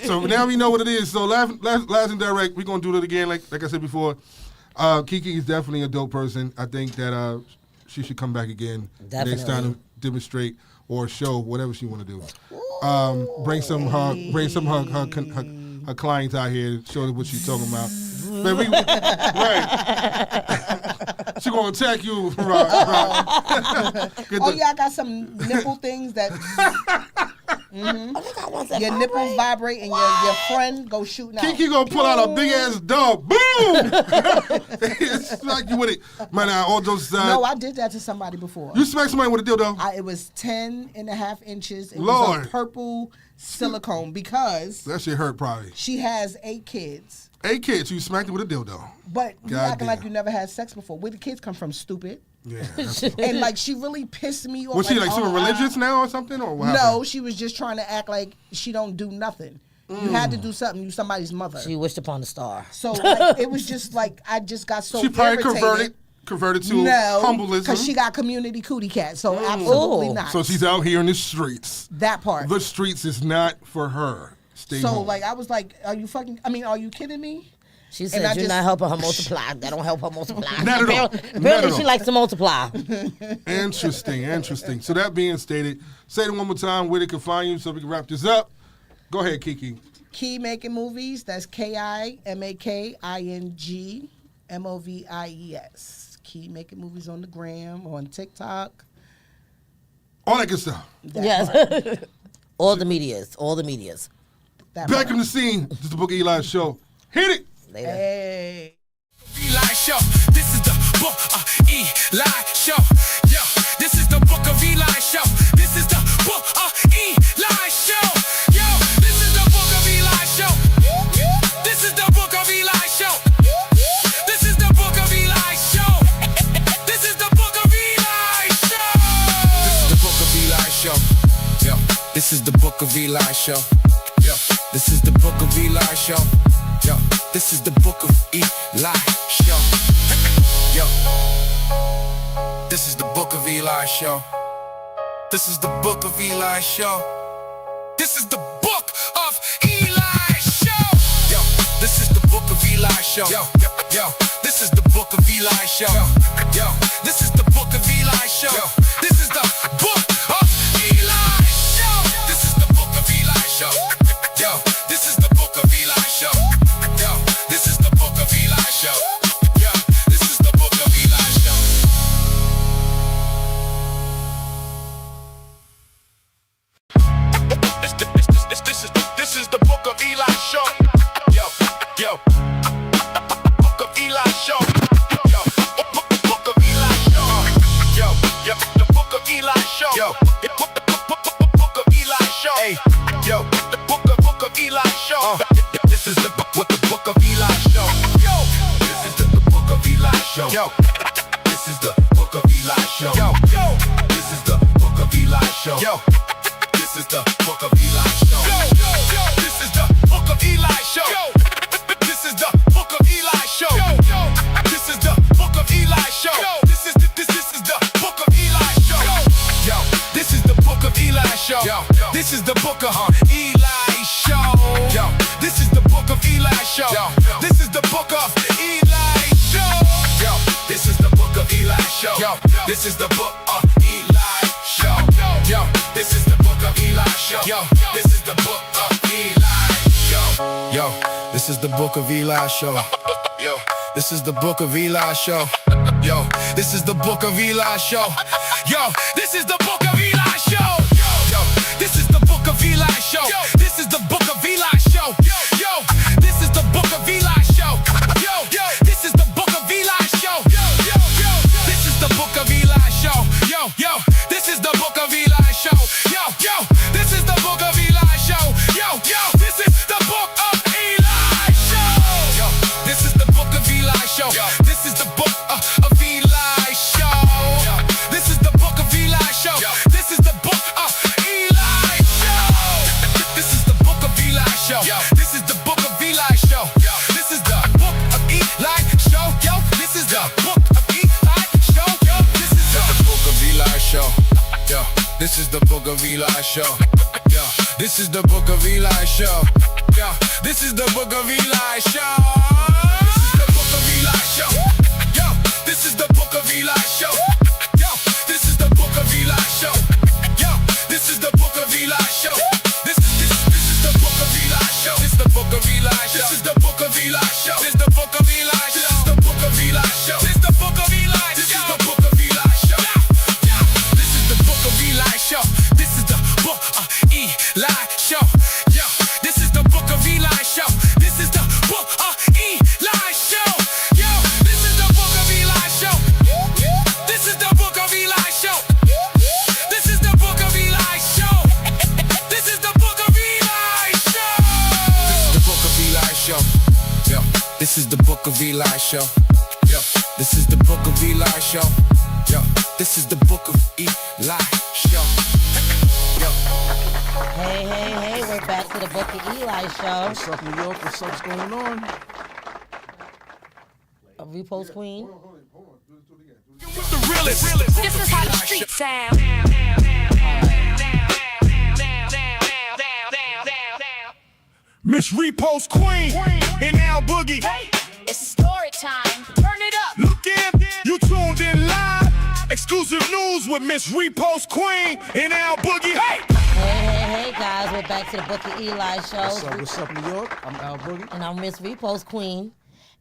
So now we know what it is. So last and direct, we're gonna do it again. Like I said before, Kiki is definitely a dope person. I think that she should come back again next time to demonstrate or show whatever she want to do. Bring some her clients out here, show them what she's talking about. Man, right. She gonna attack you. Right. Oh, yeah, I got some nipple things that your nipples vibrate and your friend go shooting out. Kiki gonna pull out a big ass dog. Boom! It's like you with it. Man, all those No, I did that to somebody before. You smack somebody with a dildo. It was 10.5 inches. It was Lord. a purple silicone because That shit hurt probably. she has 8 kids. 8 kids, you smacked it with a dildo. But you God acting damn. like you never had sex before. Where the kids come from, stupid. Yeah. That's, And like she really pissed me off. was she like oh, super religious now or something? Or what No, happened? she was just trying to act like she don't do nothing. You had to do something. You somebody's mother. She wished upon a star. So like, it was just like I just got so She probably irritated. converted to No, humbleism. because she got community cootie cat. So absolutely Ooh. not. So she's out here in the streets. that part. The streets is not for her. Stay So home. like I was like, are you kidding me? She And said, I "You're just- not helping her multiply. That don't help her multiply." Not at all. Apparently, Not at all. she likes to multiply. Interesting. So that being stated, say it one more time where they can find you so we can wrap this up. Go ahead, Kiki. Key Making Movies. That's KIMAKING MOVIES. Key Making Movies on the gram, on TikTok. All that good stuff. Yes. All the medias. That Back part. in the scene. This is the Book of Eli show. Hit it. Later. Hey. Eli Show. This is the Book of Eli Show. Yo, this is the Book of Eli Show. This is the Book of Eli Show. Yo, this is the Book of Eli Show. This is the Book of Eli Show. this is the Book of Eli show. Yo, this is the Book of Eli show. Yo, this is the Book of Eli show. Yo, this is the Book of Eli show. This is the Book of Eli show. This is the Book of Eli show. Yo, this is the Book of Eli show. Yo, this is the Book of Eli show. Yo, this is the Book of Eli show. This is the Book of Eli show. This is the Book of Eli show. Yo, this is the Book of Eli show. Yo, this is the Book of Eli show. Yo, this is the Book of Eli show. This is the Book of Eli show. Yo, Book of Eli show. Yo, Book of Eli show. Yo, the Book of Eli show. Yo, Book of Eli show. Hey, yo, the Book of Eli show. This is the Book of Eli show. Yo, this is the Book of Eli show. Yo, this is the Book of Eli show. Yo, this is the Book of Eli show. Yo, this is the Book of Eli show. Yo, this is the Book of Eli show. This is the Book of Eli show. This is the Book of Eli show. This is the Book of Eli show. Yo, this is the Book of Eli show. This is the Book of Eli show. Yo, this is the Book of Eli show. This is the Book of Eli show. Yo, this is the Book of Eli show. This is the Book of Eli show. Yo, this is the Book of Eli show. Yo, this is the Book of Eli show. Yo, this is the Book of Eli show. Yo, this is the Book of Eli show. Yo, this is the Book of Eli show. Yo, this is the Book of Eli show. Yo, this is the Book of Eli show. This is the Book of Eli show. Yo, this is the Book of Eli show. Yo, this is the Book of Eli show. Yo, this is the Book of Eli show. Yo, this is the Book of Eli show. Yo, this is the Book of Eli show. Yo, this is the Book of Eli show. Yo, this is the Book of Eli show. This is the Book of Eli show. This is the Book of Eli show. This is the Book of Eli show. This is the Book of Eli show. This is the Book of Eli show. This is the Book of Eli show. Yo, this is the Book of Eli show. Yo, this is the Book of Eli show. Yo, this is the Book of Eli show. Yo, this is the Book of Eli show. Yo, this is the Book of Eli show. This is the Book of Eli show. Yo, this is the Book of Eli show. Yo, this is the Book of Eli show. This is the Book of Eli show. This is the Book of Eli show. This is the Book of Eli show. This is the Book of Eli show. This is the Book of Eli show. This is the Book of Eli show. This is the Book of Eli show. This is the Book of Eli show. This is the Book of Eli show. Yo, this is the Book of Eli show. This is the Book of Eli show. Yo, this is the Book of Eli show. This is the Book of Eli show. This is the Book of Eli show. This is the Book of Eli show. This is the Book of Eli show. Yo, this is the Book of Eli show. Yo, this is the Book of Eli show. Yo, this is the Book of Eli show. Yo. Hey, we're back to the Book of Eli show. What's up, New York? What's going on? A repost queen. The realest. This is how the street sound. Miss Repost Queen and Al Boogie. It's story time. Turn it up. Look in, you tuned in live. Exclusive news with Miss Repost Queen and Al Boogie. Hey, guys, we're back to the Book of Eli show. What's up, New York? I'm Al Boogie. And I'm Miss Repost Queen.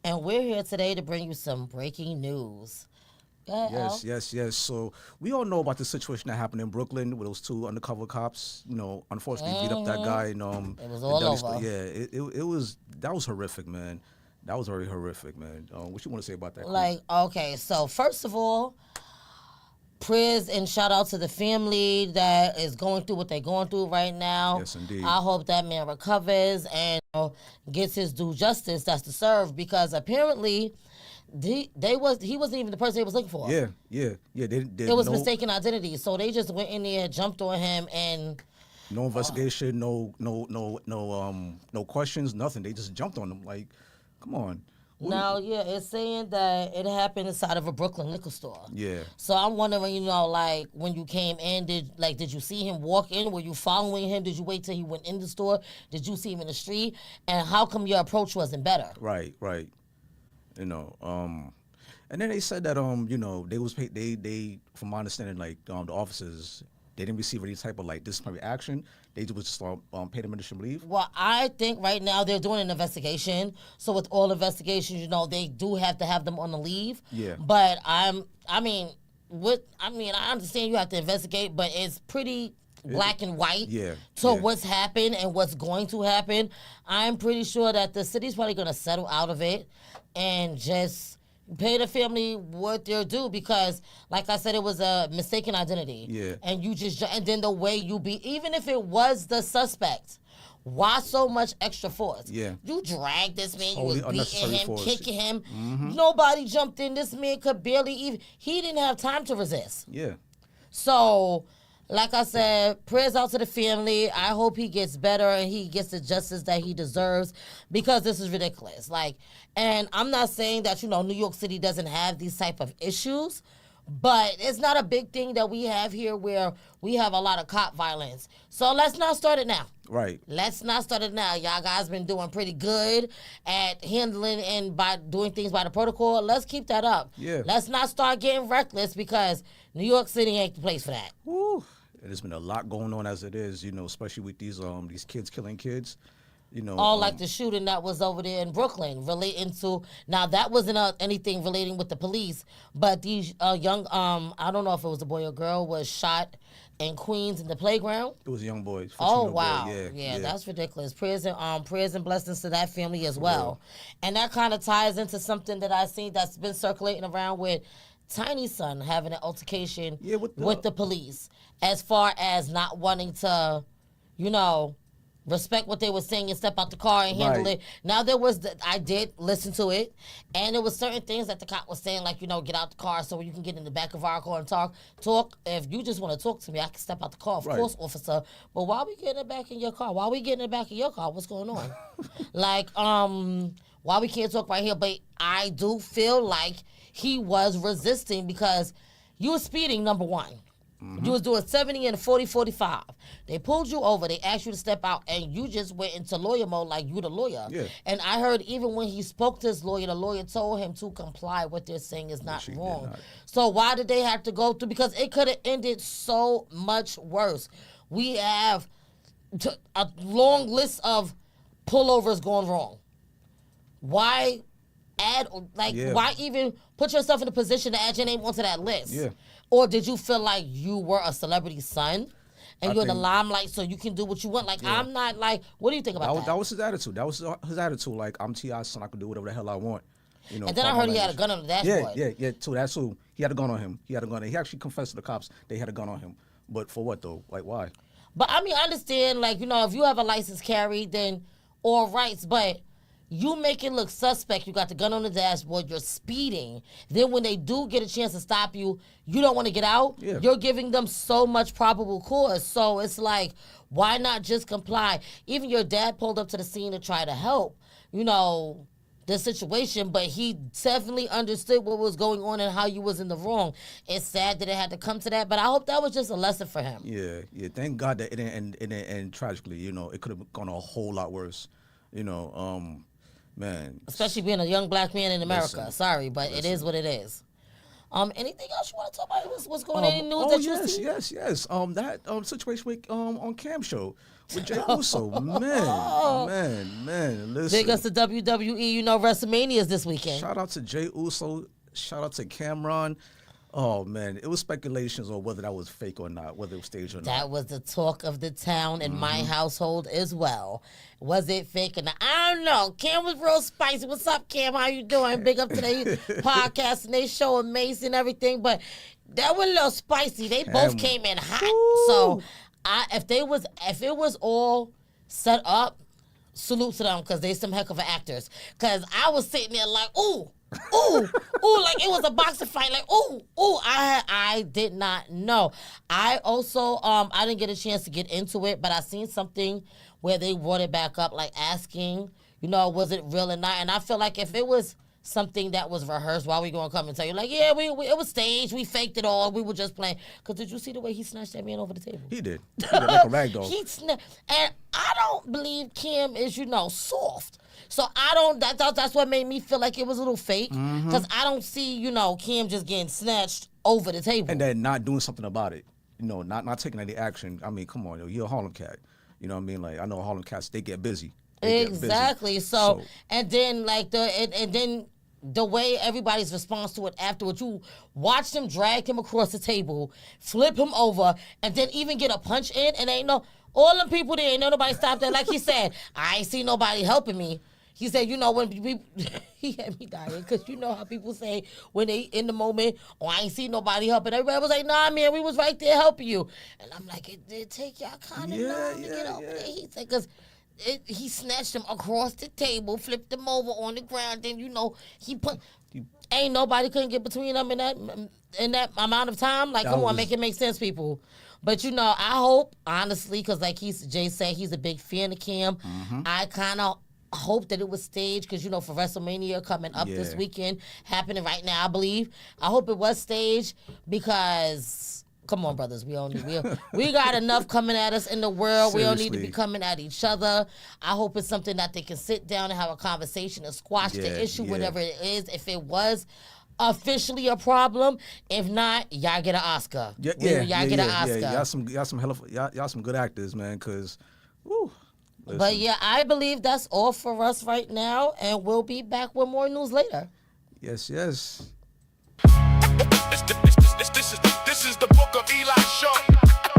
And we're here today to bring you some breaking news. Go ahead, Al. Yes. So we all know about the situation that happened in Brooklyn with those two undercover cops. You know, unfortunately beat up that guy. And, It was all over. That was horrific, man. That was very horrific, man. What you want to say about that? Like, okay, so first of all, prayers and shout out to the family that is going through what they're going through right now. Yes, indeed. I hope that man recovers and gets his due justice that's deserved, because apparently he wasn't even the person they was looking for. Yeah. It was mistaken identity, so they just went in there, jumped on him, and No investigation, no questions, nothing. They just jumped on them. Like, come on. Now, yeah, it's saying that it happened inside of a Brooklyn liquor store. Yeah. So I'm wondering, like when you came in, did you see him walk in? Were you following him? Did you wait till he went in the store? Did you see him in the street? And how come your approach wasn't better? Right. And then they said that they was paid. They from my understanding, like the officers, they didn't receive any type of like disciplinary action. They just paid them additional leave. Well, I think right now they're doing an investigation. So with all investigations, they do have to have them on the leave. Yeah. But I understand you have to investigate, but it's pretty black and white to what's happened and what's going to happen. I'm pretty sure that the city's probably going to settle out of it and just pay the family what they're due, because like I said, it was a mistaken identity. Yeah. And and then the way even if it was the suspect, why so much extra force? Yeah. You dragged this man, Totally you was beating unnecessary him, force. kicking him. Nobody jumped in. This man could barely he didn't have time to resist. Yeah. So, like I said, prayers out to the family. I hope he gets better and he gets the justice that he deserves, because this is ridiculous. And I'm not saying that, New York City doesn't have these type of issues, but it's not a big thing that we have here where we have a lot of cop violence. So let's not start it now. Right. Let's not start it now. Y'all guys been doing pretty good at handling and by doing things by the protocol. Let's keep that up. Yeah. Let's not start getting reckless, because New York City ain't the place for that. Woo. There's been a lot going on as it is, especially with these kids killing kids. Like the shooting that was over there in Brooklyn, relating to, now that wasn't anything relating with the police, but these young, I don't know if it was a boy or girl, was shot in Queens in the playground. It was a young boy. Oh wow, boy. Yeah, that's ridiculous. Prayers and blessings to that family as well. And that kind of ties into something that I seen that's been circulating around with Tiny Son having an altercation with the police, as far as not wanting to, respect what they were saying and step out the car and handle it. Now I did listen to it, and there was certain things that the cop was saying, like, get out the car so you can get in the back of our car and talk. If you just want to talk to me, I can step out the car, of course, officer. But why we getting back in your car? Why we getting in the back of your car? What's going on? Why we can't talk right here? But I do feel like he was resisting, because you were speeding, number one. You was doing 70 and 40, 45. They pulled you over. They asked you to step out, and you just went into lawyer mode like you the lawyer. Yeah. And I heard even when he spoke to his lawyer, the lawyer told him to comply. What they're saying is not wrong. So why did they have to go through? Because it could have ended so much worse. We have a long list of pullovers going wrong. Why why even put yourself in a position to add your name onto that list? Yeah. Or did you feel like you were a celebrity's son and you're in the limelight so you can do what you want? I'm not what do you think about that? That was his attitude. That was his attitude. Like, I'm T.I.'s son, I can do whatever the hell I want. And then I heard he had a gun on the dashboard. Yeah, too. That's who. He had a gun on him. He actually confessed to the cops they had a gun on him. But for what, though? Like, why? But, I understand, if you have a license carried, then all rights, but you make it look suspect. You got the gun on the dashboard. You're speeding. Then when they do get a chance to stop you, you don't want to get out. Yeah. You're giving them so much probable cause. So it's like, why not just comply? Even your dad pulled up to the scene to try to help, the situation, but he definitely understood what was going on and how you was in the wrong. It's sad that it had to come to that, but I hope that was just a lesson for him. Yeah. Thank God that it didn't end tragically. It could have gone a whole lot worse. Man. Especially being a young black man in America. Sorry, but it is what it is. Anything else you want to talk about? What's going on? Any news that you see? Yes. That situation with on Cam Show with Jey Uso. Man. Listen. Big ups to WWE. WrestleMania is this weekend. Shout out to Jey Uso. Shout out to Cameron. Oh, man. It was speculations on whether that was fake or not, whether it was staged or not. That was the talk of the town in my household as well. Was it fake or not? I don't know. Cam was real spicy. What's up, Cam? How you doing? Big up to their podcast and they show amazing and everything. But that was a little spicy. They both came in hot. Woo. So if it was all set up, salute to them, because they some heck of actors. Because I was sitting there like, ooh, ooh, like it was a boxing fight. Like, ooh, I did not know. I also, I didn't get a chance to get into it, but I seen something where they brought it back up, like asking, was it real or not? And I feel like if it was something that was rehearsed, why we gonna come and tell you, like, yeah, we it was staged, we faked it all, we were just playing. Because did you see the way he snatched that man over the table? He did like a rag doll. And I don't believe Kim is, soft. So I don't. That's what made me feel like it was a little fake. Because I don't see, Kim just getting snatched over the table. And then not doing something about it. Not taking any action. I mean, come on, you're a Harlem cat. You know what I mean? Like, I know Harlem cats, they get busy. Exactly. So and then and then the way everybody's response to it afterwards, you watch them drag him across the table, flip him over, and then even get a punch in, and all them people there, ain't nobody stopped there. Like he said, I ain't see nobody helping me. He said, when he had me dying, because you know how people say when they in the moment, I ain't see nobody helping. Everybody was like, nah, man, we was right there helping you. And I'm like, it did take y'all kind of long to get over there. He said, because he snatched him across the table, flipped him over on the ground, then, he put... Ain't nobody couldn't get between them in that amount of time. Like, come on, make it make sense, people. But, I hope, honestly, because like Jay said, he's a big fan of Kim. I kind of hope that it was staged because, for WrestleMania coming up this weekend, happening right now, I believe. I hope it was staged because, come on, brothers, we got enough coming at us in the world. Seriously. We don't need to be coming at each other. I hope it's something that they can sit down and have a conversation and squash the issue, whatever it is. If it was officially a problem, if not, y'all get an Oscar. Y'all get an Oscar. Y'all some good actors, man, because, listen. But yeah, I believe that's all for us right now, and we'll be back with more news later. Yes. This is the Book of Eli show.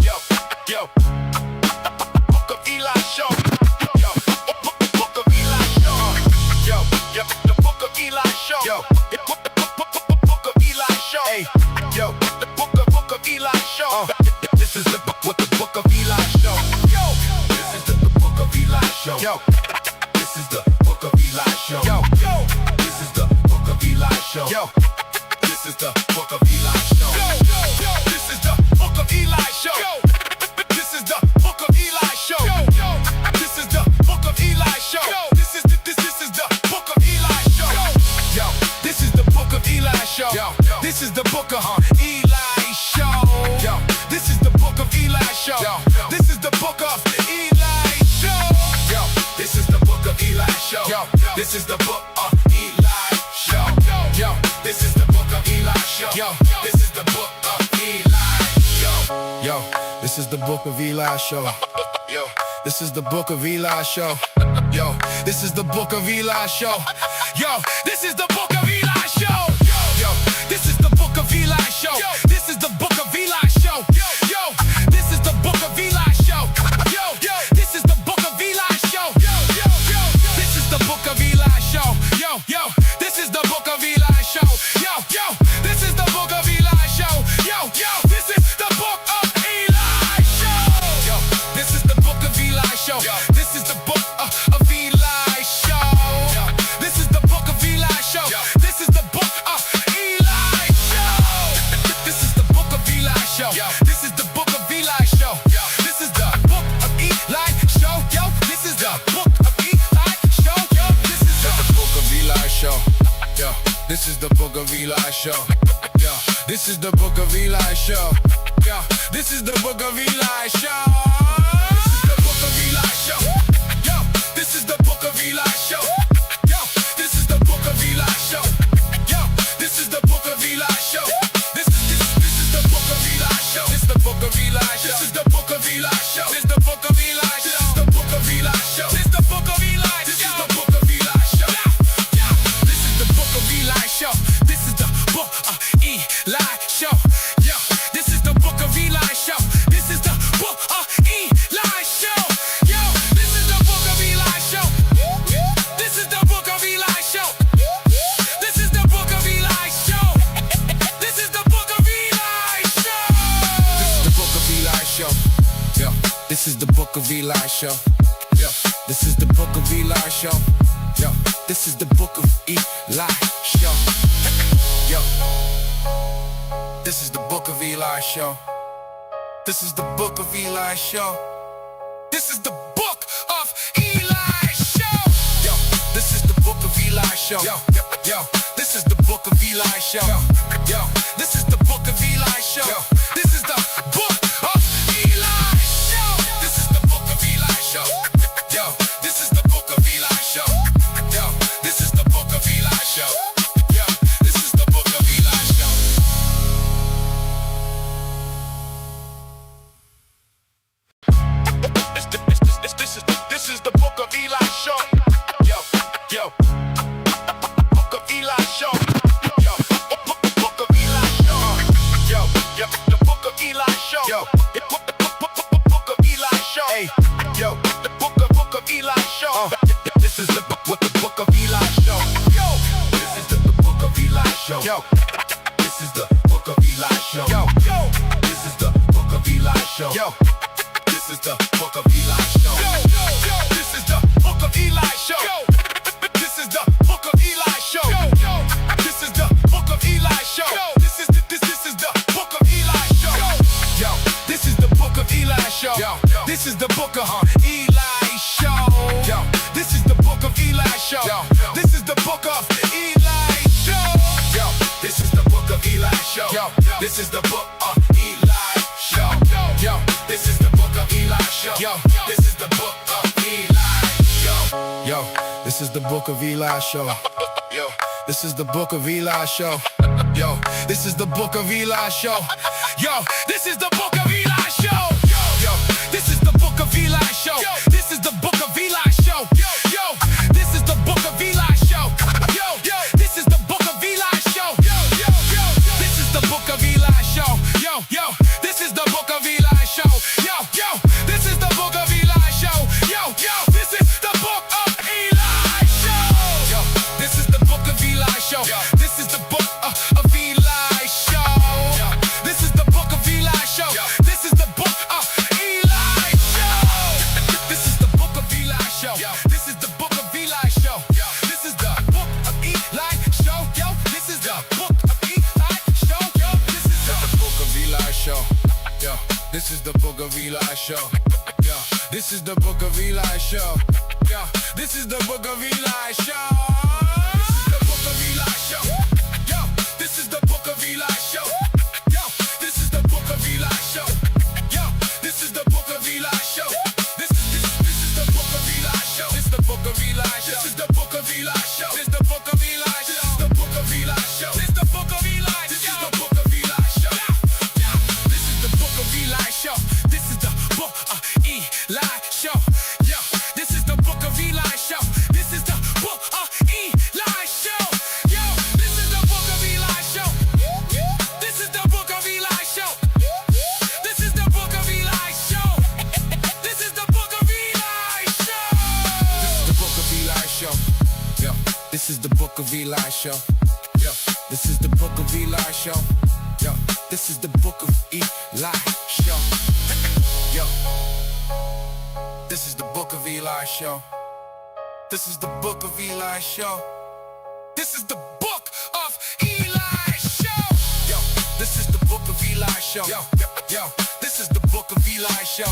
Yo. Book of Eli show. Yo. Book of Eli show. Yo. The Book of Eli show. Yo. Book of Eli show. Hey. Yo. The Book of Eli show. This is the Book of Eli show. Yo. This is the Book of Eli show. Yo. This is the Book of Eli show. Yo. This is the Book of Eli show. Yo. This is the Book of Eli show. This is the Book of Eli show. This is the Book of Eli show. This is the Book of Eli show. This is the Book of Eli show. Yo, this is the Book of Eli show. This is the Book of Eli show. Yo, this is the Book of Eli show. This is the Book of Eli show. Yo, this is the Book of Eli show. This is the Book of Eli show. Yo, this is the Book of Eli show. Yo, this is the Book of Eli show. Yo, this is the Book of Eli show. Yo, this is the Book of Eli show. Yo, this is the Book of Eli show. Yo, this is the Book of Eli show. Yo, this is the Book of Eli show. This is the Book of Eli show. Yo, this is the Book of Eli show. Yo, this is the Book of Eli show. Yo, this is the Book of Eli show. Yo, this is the Book of Eli show. Yo, this is the Book of Eli show. Yo, this is the Book of Eli show. Yo, this is the Book of Eli show. This is the Book of Eli show. This is the Book of Eli show. This is the Book of Eli show. This is the Book of Eli show. This is the Book of Eli show. This is the Book of Eli show. Yo, this is the Book of Eli show. This is the Book of Eli show. Yo, this is the Book of Eli show. Yo, this is the Book of Eli show. Yo, this is the Book of Eli show. This is the Book of Eli show. Yo, this is the Book of Eli show. Yo, this is the Book of Eli show. This is the Book of Eli show. This is the Book of Eli show. This is the Book of Eli show. This is the Book of Eli show. This is the Book of Eli show. This is the Book of Eli. This is the Book of Eli show. This is the Book of Eli show. This is the Book of Eli show. Yo, this is the Book of Eli show. This is the Book of Eli show. Yo, this is the Book of Eli show. This is the Book of Eli show. This is the Book of Eli show. This is the Book of Eli show. This is the Book of Eli show. Yo, this is the Book of Eli show. Yo, this is the Book of Eli show. Yo, this is the Book of Eli show. This is the Book of Eli show. This is the Book of Eli show. This is the Book of Eli show. Yo, this is the Book of Eli show. Yo, this is the Book of Eli show. Yo, this is the Book of Eli show. This is the Book of Eli show. This is the Book of Eli show. Yo, this is the Book of Eli show. Yo, this is the Book of Eli show. Yo, this is the Book of Eli show. This is the Book of Eli show. Yo, Book of Eli show. Yo, Book of Eli show. Yo, the Book of Eli show. Yo, Book of Eli show. Hey, yo, the Book of Eli show. This is the Book of Eli show. Yo, this is the Book of Eli show. Yo, this is the Book of Eli show. Yo, this is the Book of Eli show. Yo, this is the Book of Eli show. Yo, this is the Book of Eli show. This is the Book of Eli show. This is the Book of Eli show. This is the Book of Eli show. Yo, this is the Book of Eli show. This is the Book of Eli show. Yo, this is the Book of Eli show. This is the Book of Eli show. Yo, this is the Book of Eli show. This is the Book of Eli show. Yo, this is the Book of Eli show. Yo, this is the Book of Eli show. Yo, this is the Book of Eli show. Yo, this is the Book of Eli show. Yo, this is the Book of Eli show. Yo, this is the Book of Eli show. Yo, this is the Book of Eli show. This is the Book of Eli show. Yo, this is the Book of Eli show. Yo, this is the Book of Eli show. Yo, this is the Book of Eli show. Yo, this is the Book of Eli show. Yo, this is the Book of Eli show. Yo, this is the Book of Eli show. Yo, this is the Book of Eli show. This is the Book of Eli show. This is the Book of Eli show. This is the Book of Eli show. This is the Book of Eli show. This is the Book of Eli show. This is the Book of Eli show. Yo, this is the Book of Eli show. Yo, this is the Book of Eli show. Yo, this is the Book of Eli show. Yo, this is the Book of Eli show. Yo, this is the Book of Eli show. This is the Book of Eli show. Yo, this is the Book of Eli show. Yo, this is the Book of Eli show. Yo, this is the Book of Eli show. This is the Book of Eli show. This is the Book of Eli show. This is the Book of Eli show. This is the Book of Eli show. This is the Book of Eli show. This is the Book of Eli. This is the Book of Eli show. This is the Book of Eli show. This is the Book of Eli show. Yo, this is the Book of Eli show. This is the Book of Eli show. Yo, this is the Book of Eli show. This is the Book of Eli show. This is the Book of Eli show. This is the Book of Eli show. This is the Book of Eli show. Yo, this is the Book of Eli show. Yo, this is the Book of Eli show. Yo, this is the Book of Eli show. Yo, this is the Book of Eli show. This is the Book of Eli show. This is the Book of Eli show. Yo, this is the Book of Eli show. Yo, this is the Book of Eli show.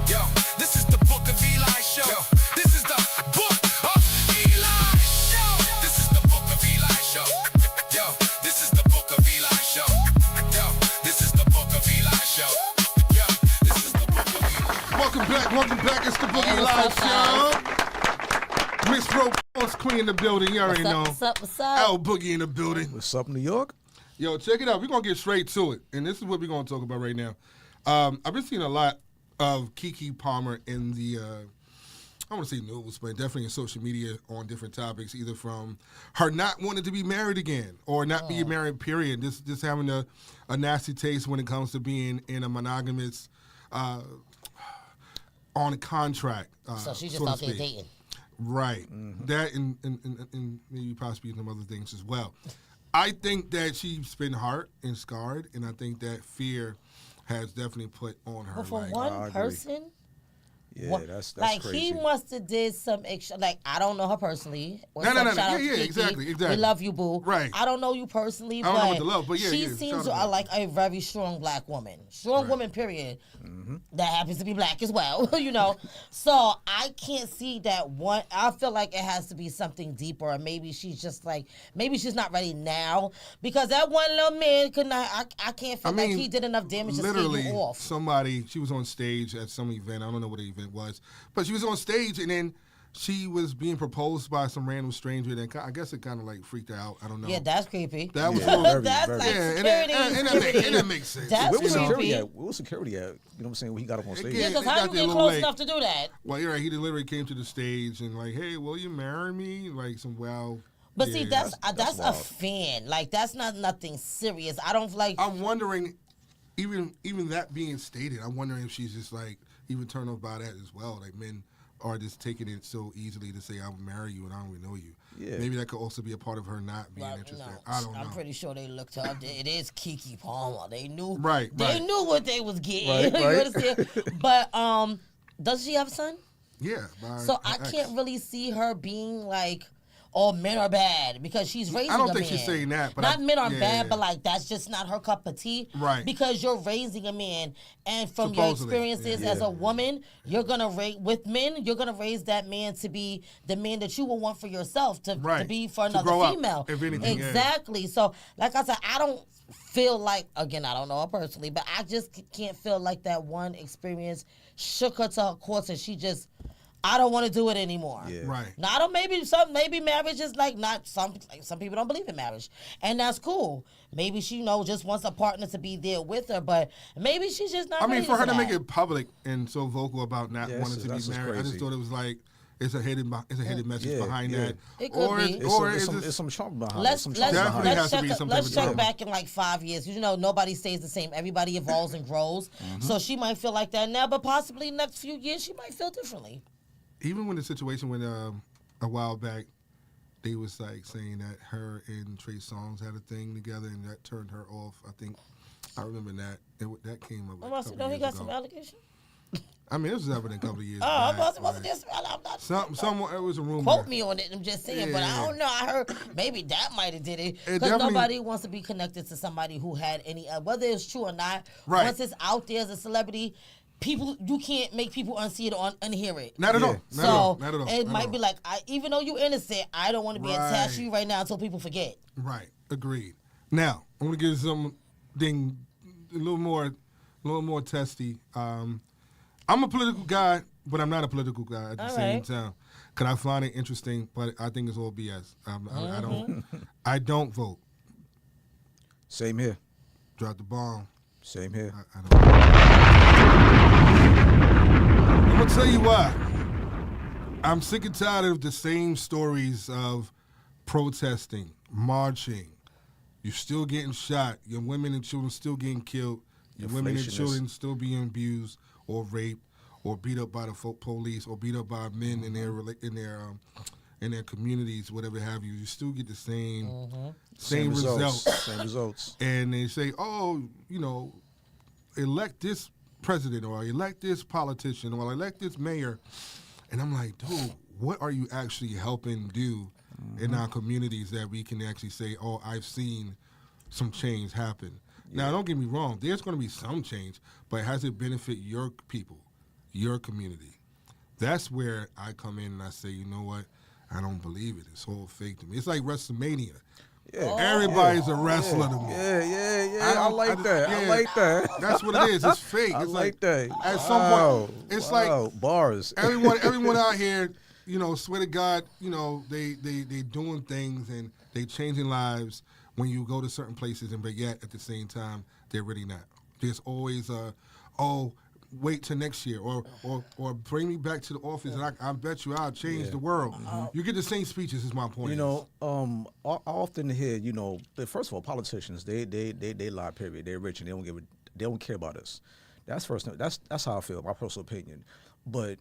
Yo, this is the Book of Eli show. This is the Book of Eli show. This is the Book of Eli show. Yo, this is the Book of Eli show. Yo, this is the Book of Eli show. Yo, this is the Book of Eli. Welcome back. It's the Book of Eli what's up, show. Miss Rose Queen in the building. You already know. What's up? Al Boogie in the building. What's up, New York? Yo, check it out. We're going to get straight to it. And this is what we're going to talk about right now. I've been seeing a lot of Keke Palmer in the, I want to say news, but definitely in social media on different topics, either from her not wanting to be married again or not being married, period. Just having a nasty taste when it comes to being in a monogamous, on a contract. So she's so just to out there speak. dating. Right. That and maybe possibly some other things as well. I think that she's been hurt and scarred, and I think that fear has definitely put on her. But for like, one I agree. person, Yeah, What- that's like crazy. he must have did some extra. Like I don't know her personally. Or No, no, some no, no. shout out Yeah, to yeah, Kiki. exactly. We love you, boo. Right. I don't know you personally, I don't know but what to love, but yeah, she yeah, shout seems out. like a very strong black woman. Strong woman, period. That happens to be black as well, you know. So I can't see that one. I feel like it has to be something deeper, or maybe she's just like, maybe she's not ready now because that one little man could not. I can't feel like he did enough damage to scare literally, you off. somebody, she was on stage at some event. I don't know what the event was, but she was on stage and then she was being proposed by some random stranger. And I guess it kind of like freaked her out. I don't know. Yeah, that's creepy. That was That's very. like yeah, security. and that makes sense. That's Where was creepy. security at? Where was security at? You know what I'm saying? When he got up on stage. Yeah, Yeah, because They how got you there a get little close late. enough to do that? Well, you're right. He literally came to the stage and like, hey, will you marry me? Like some But see, yeah. that's a wild. fan. Like that's not nothing serious. I don't like. I'm wondering, even that being stated, I'm wondering if she's just like even turned off by that as well. Like men are just taking it so easily to say I'll marry you and I don't even know you. Yeah. Maybe that could also be a part of her not being Well, interested. no, I don't know. I'm pretty sure they looked her up. It is Kiki Palmer. They knew. Right, They right. knew what they was getting. Right, You right. understand? But does she have a son? Yeah. by So her I ex. can't really see her being like, "Oh, men are bad," because she's raising. I don't a think man. she's saying that, but not men are yeah, bad, yeah. but like that's just not her cup of tea. Right. Because you're raising a man, and from your Supposedly, experiences yeah. as a woman, you're gonna raise with men. You're gonna raise that man to be the man that you will want for yourself to Right. be for To another grow up, female. if anything, yeah. Exactly. So, like I said, I don't feel like, again, I don't know her personally, but I just can't feel like that one experience shook her to her core, and she just, I don't want to do it anymore. Yeah. Right. Now, I don't, maybe marriage is like not some people don't believe in marriage, and that's cool. Maybe she just wants a partner to be there with her, but maybe she's just not. I mean, ready for her to that. make it public and so vocal about not Yeah, wanting to that's be just married, I just crazy. thought it was like it's a hidden message Yeah, behind yeah. that. It could be. It's some charm behind it. Let's Some let's charm Definitely behind it. has to be some type let's of check drama. back in like 5 years. You know, nobody stays the same. Everybody evolves and grows. So she might feel like that now, but possibly next few years she might feel differently. Even when the situation when a while back they was like saying that her and Trey Songz had a thing together and that turned her off. I think I remember that that came up. I A must couple know he years got ago. some allegations. I mean, this was happening a couple of years. Oh, I back, wasn't like, this. I'm not. someone it was a rumor. Quote me on it. I'm just saying, but I Yeah. don't know. I heard maybe that might have did it because definitely- nobody wants to be connected to somebody who had any. Whether it's true or not, Right. once it's out there as a celebrity, you can't make people unsee it or unhear it. Not at all. Not So at all. Not at all. it Not might at be all. like, even though you're innocent, I don't want to be attached to Right. you right now until people forget. Right. Agreed. Now I'm gonna give something a little more testy. I'm a political guy, but I'm not a political guy at the All same right. time. Cause I find it interesting, but I think it's all BS. I don't vote. Same here. Drop the bomb. Same here. I don't. I'm gonna tell you why. I'm sick and tired of the same stories of protesting, marching. You're still getting shot. Your women and children still getting killed. Your women and Inflation is- children still being abused or raped or beat up by the police or beat up by men in their communities, whatever have you. You still get the same results. Same results. And they say, oh, elect this president or elect this politician or elect this mayor. And I'm like, dude, what are you actually helping do in our communities that we can actually say, oh, I've seen some change happen? Now, don't get me wrong. There's going to be some change, but has it benefit your people, your community? That's where I come in and I say, you know what? I don't believe it. It's all fake to me. It's like WrestleMania. Yeah. Everybody's a wrestler to me. Yeah. I don't- like I- that. I yeah. like that. That's what it is. It's fake. I It's like that. At some point, it's like bars. everyone out here, swear to God, they doing things and they changing lives when you go to certain places, but yet at the same time they're really not. There's always wait till next year or bring me back to the office and I bet you I'll change the world. You get the same speeches is my point. I often hear, first of all, politicians, they lie, period. They're rich and they don't care about us. That's that's how I feel, my personal opinion. But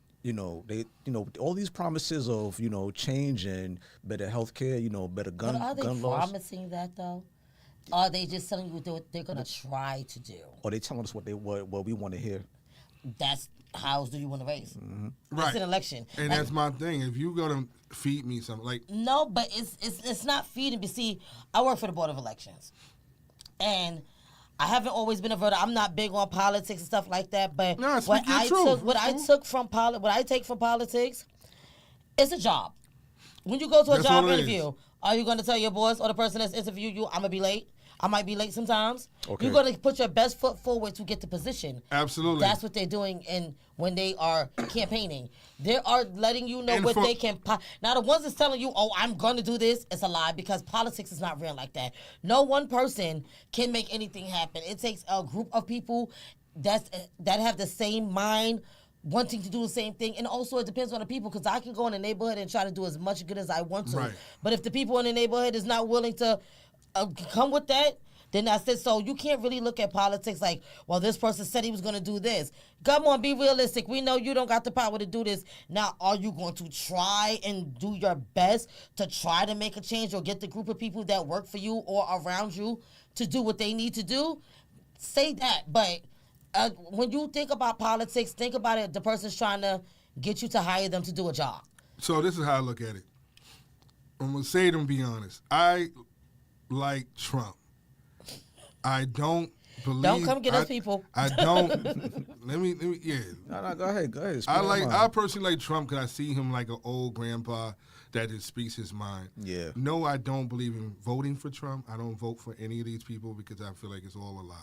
all these promises of change and better health care, better gun But are they gun laws. promising that though? Are they just telling you what they're gonna try to do? Or they telling us what we want to hear. that's how do you win a race? Right. It's an election. And Like, that's my thing. If you go to feed me something, like, no, but it's not feeding. But see, I work for the Board of Elections, and I haven't always been a voter. I'm not big on politics and stuff like that. But No, what speak your I truth. took, what I take from politics, it's a job. When you go to a That's job what it interview, is. are you going to tell your boss or the person that's interviewing you, I'm gonna be late? I might be late sometimes. Okay. You're going to put your best foot forward to get the position. Absolutely. That's what they're doing when they are campaigning. They are letting you know And what for- they can. Now, the ones that's telling you, oh, I'm going to do this, it's a lie because politics is not real like that. No one person can make anything happen. It takes a group of people that have the same mind, wanting to do the same thing. And also it depends on the people because I can go in the neighborhood and try to do as much good as I want to. Right. But if the people in the neighborhood is not willing to come with that, then I said, so you can't really look at politics like, well, this person said he was going to do this. Come on, be realistic. We know you don't got the power to do this. Now, are you going to try and do your best to try to make a change or get the group of people that work for you or around you to do what they need to do? Say that. But when you think about politics, think about it. The person's trying to get you to hire them to do a job. so this is how I look at it. I'm going to say it and be honest. I like Trump. I don't believe. Don't come get us, people. I don't. let me, yeah. No, go ahead. Speak I your like. mind. I personally like Trump because I see him like an old grandpa that just speaks his mind. Yeah. No, I don't believe in voting for Trump. I don't vote for any of these people because I feel like it's all a lie.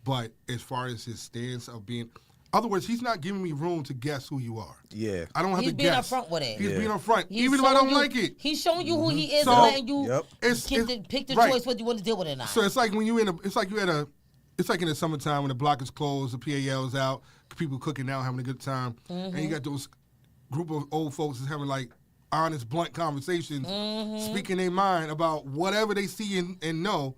But as far as his stance of being, other words, he's not giving me room to guess who you are. Yeah. I don't have He's to being guess. upfront with it. He's Yeah. being upfront, He's even if I showing don't you- like it. He's showing you who he is So- and letting you Yep. pick the right. choice whether you want to deal with it or not. So it's like when you it's like in the summertime when the block is closed, the PAL's out, people cooking out, having a good time, and you got those group of old folks that's having like honest, blunt conversations, speaking their mind about whatever they see and know.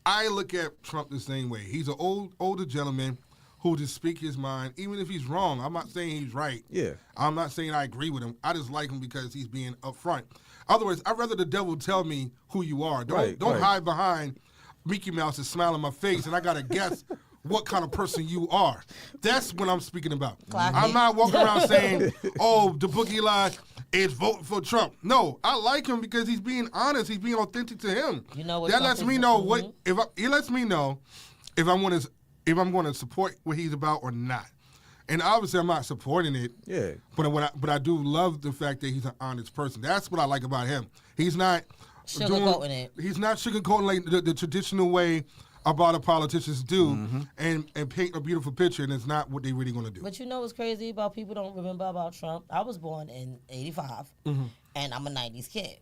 I look at Trump the same way. He's an older gentleman who just speak his mind, even if he's wrong. I'm not saying he's right. Yeah. I'm not saying I agree with him. I just like him because he's being upfront. Other words, I'd rather the devil tell me who you are. Don't Right. hide behind Mickey Mouse and smile in my face, and I gotta guess what kind of person you are. That's what I'm speaking about. Clock I'm it. not walking around saying, "Oh, the Boogie Eli is voting for Trump." No, I like him because he's being honest. He's being authentic to him. You know what that Trump lets is- me know what it lets me know if I'm going to support what he's about or not. And obviously, I'm not supporting it. Yeah. But I do love the fact that he's an honest person. That's what I like about him. He's not Sugarcoating it. He's not sugarcoating like the traditional way a lot of politicians do, and paint a beautiful picture, and it's not what they really going to do. But you know what's crazy about people don't remember about Trump? I was born in 85, and I'm a 90s kid.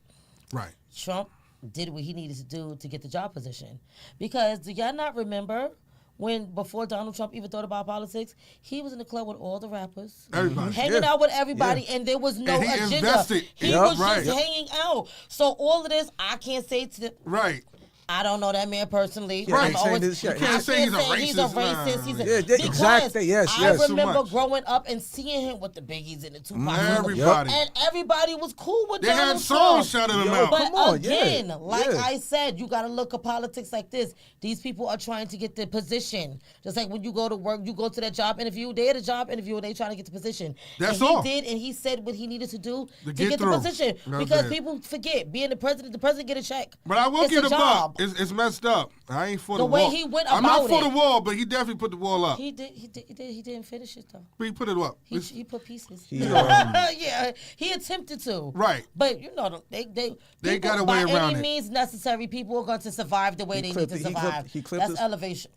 Right. Trump did what he needed to do to get the job position. Because do y'all not remember when before Donald Trump even thought about politics, he was in the club with all the rappers. Everybody. Hanging out with everybody, and there was no And he agenda. invested. He Yep, was right. just hanging out. So all of this, I can't say to Right. I don't know that man personally. Yeah, I'm ain't saying always- this shit. You can't I say he's a say he's a racist. racist. He's a, Yeah, because exactly. Yes, I yes. Too remember much. growing up and seeing him with the Biggies and the Tupac. Everybody. And everybody was cool with They Donald had songs Trump. shouting him Yo, out. But Come on, yeah. again, like Yeah. I said, you got to look at politics like this. These people are trying to get the position. Just like when you go to work, you go to that job interview. They had a job interview and they trying to get the position. That's and all. he did, and he said what he needed to do To to get get through. the position. That's Because it. people forget, being the president get a check. But I will It's give a him job. up. It's messed up. I ain't for The the way wall. he went I'm not about for it. the wall, but he definitely put the wall up. He didn't finish it though. He put it up. He put pieces. He, Yeah, he attempted to. Right. But you know, they They got a by way around any it. means necessary. People are going to survive the way they need to survive. he clipped That's his- elevation.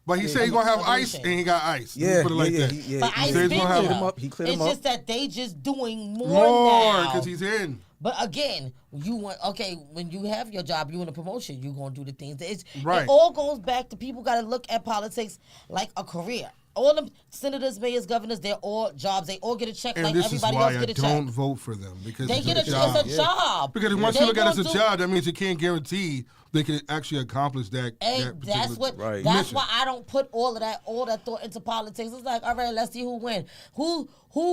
But he said he's gonna have ice, elevation. and he got ice. Let me Yeah, put it like yeah, that. yeah. But Ice said he's been gonna have there. him up. He cleared It's him up. just that they just doing more More now. because he's in. But again, when you have your job, you in a promotion, you gonna do the things. Right. It all goes back to people got to look at politics like a career. All the senators, mayors, governors, they're all jobs. They all get a check And like this is everybody why else I get a don't check. vote for them because They it's get a a job. it's a job. Because once They you look at it as gonna a do- job, that means you can't guarantee they can actually accomplish that. Hey, that that's particular what. Right. That's mission. why I don't put all that thought into politics. It's like, all right, let's see who win. Who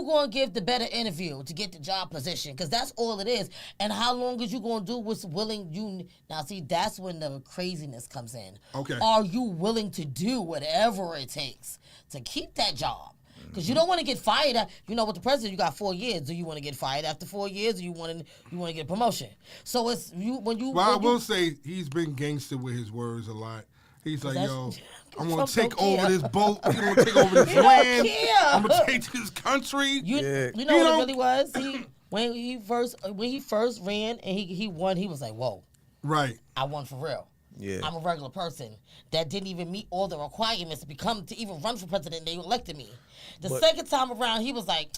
gonna give the better interview to get the job position? Because that's all it is. And how long is you gonna do what's willing you? Now, see, that's when the craziness comes in. Okay. Are you willing to do whatever it takes to keep that job? Because you don't want to get fired. You know, with the president, you got 4 years. Do you want to get fired after 4 years, or you want to get a promotion? So it's you when you. Well, when I will you, say he's been gangster with his words a lot. He's like, that's- yo, I'm Trump gonna take don't care. over this boat. I'm gonna take over this He don't land. care. I'm gonna take this country. You know You what know- it really was? When he first ran and he won, he was like, whoa, Right. I won for real. Yeah. I'm a regular person that didn't even meet all the requirements to even run for president. They elected me. The second time around, he was like,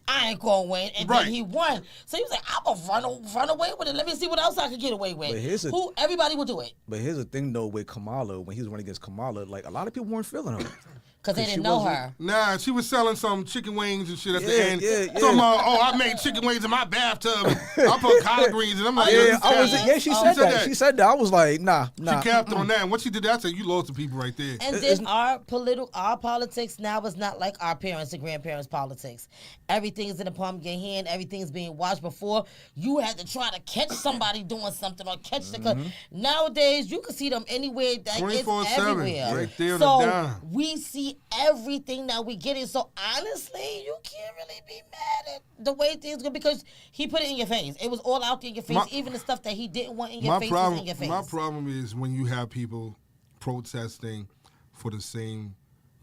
I ain't gonna win, and Right. then he won. So he was like, I'm gonna run away with it. Let me see what else I can get away with. But Everybody will do it But here's the thing, though, with Kamala, when he was running against Kamala, like, a lot of people weren't feeling her. because they she didn't know wasn't- her. Nah, she was selling some chicken wings and shit at the Yeah, end. yeah, yeah. Talking about, oh, I made chicken wings in my bathtub. And I put collard greens, and I'm like, yo, Yeah, this I was. cat- Yeah, she said that. She said that. I was like, nah. She capped on that. And once she did that, I said, you lost the people right there. And then our politics now is not like our parents and grandparents' politics. Everything is in the palm of your hand. Everything's being watched. Before, you had to try to catch somebody doing something or catch the. Nowadays, you can see them anywhere. Like, it's 24/7, everywhere. right there on so the dime. we see everything that we get in. So honestly, you can't really be mad at the way things go because he put it in your face. It was all out there in your face. Even the stuff that he didn't want in your face was in your face. My problem is when you have people protesting for the same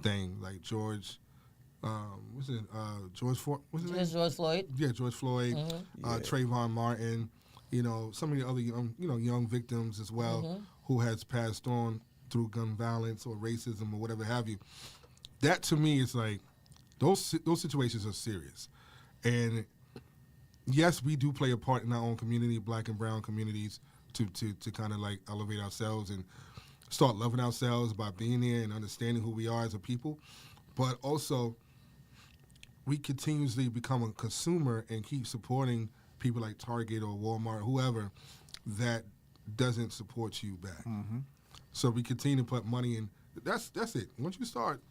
thing, like George, George Ford, what's his name? George Floyd. Yeah, George Floyd, Trayvon Martin, some of the other young victims as well who has passed on through gun violence or racism or whatever have you. That to me is like those situations are serious, and yes, we do play a part in our own community, black and brown communities, to kind of like elevate ourselves and start loving ourselves by being there and understanding who we are as a people, but also we continuously become a consumer and keep supporting people like Target or Walmart, whoever, that doesn't support you back. So we continue to put money in. That's it. Once you start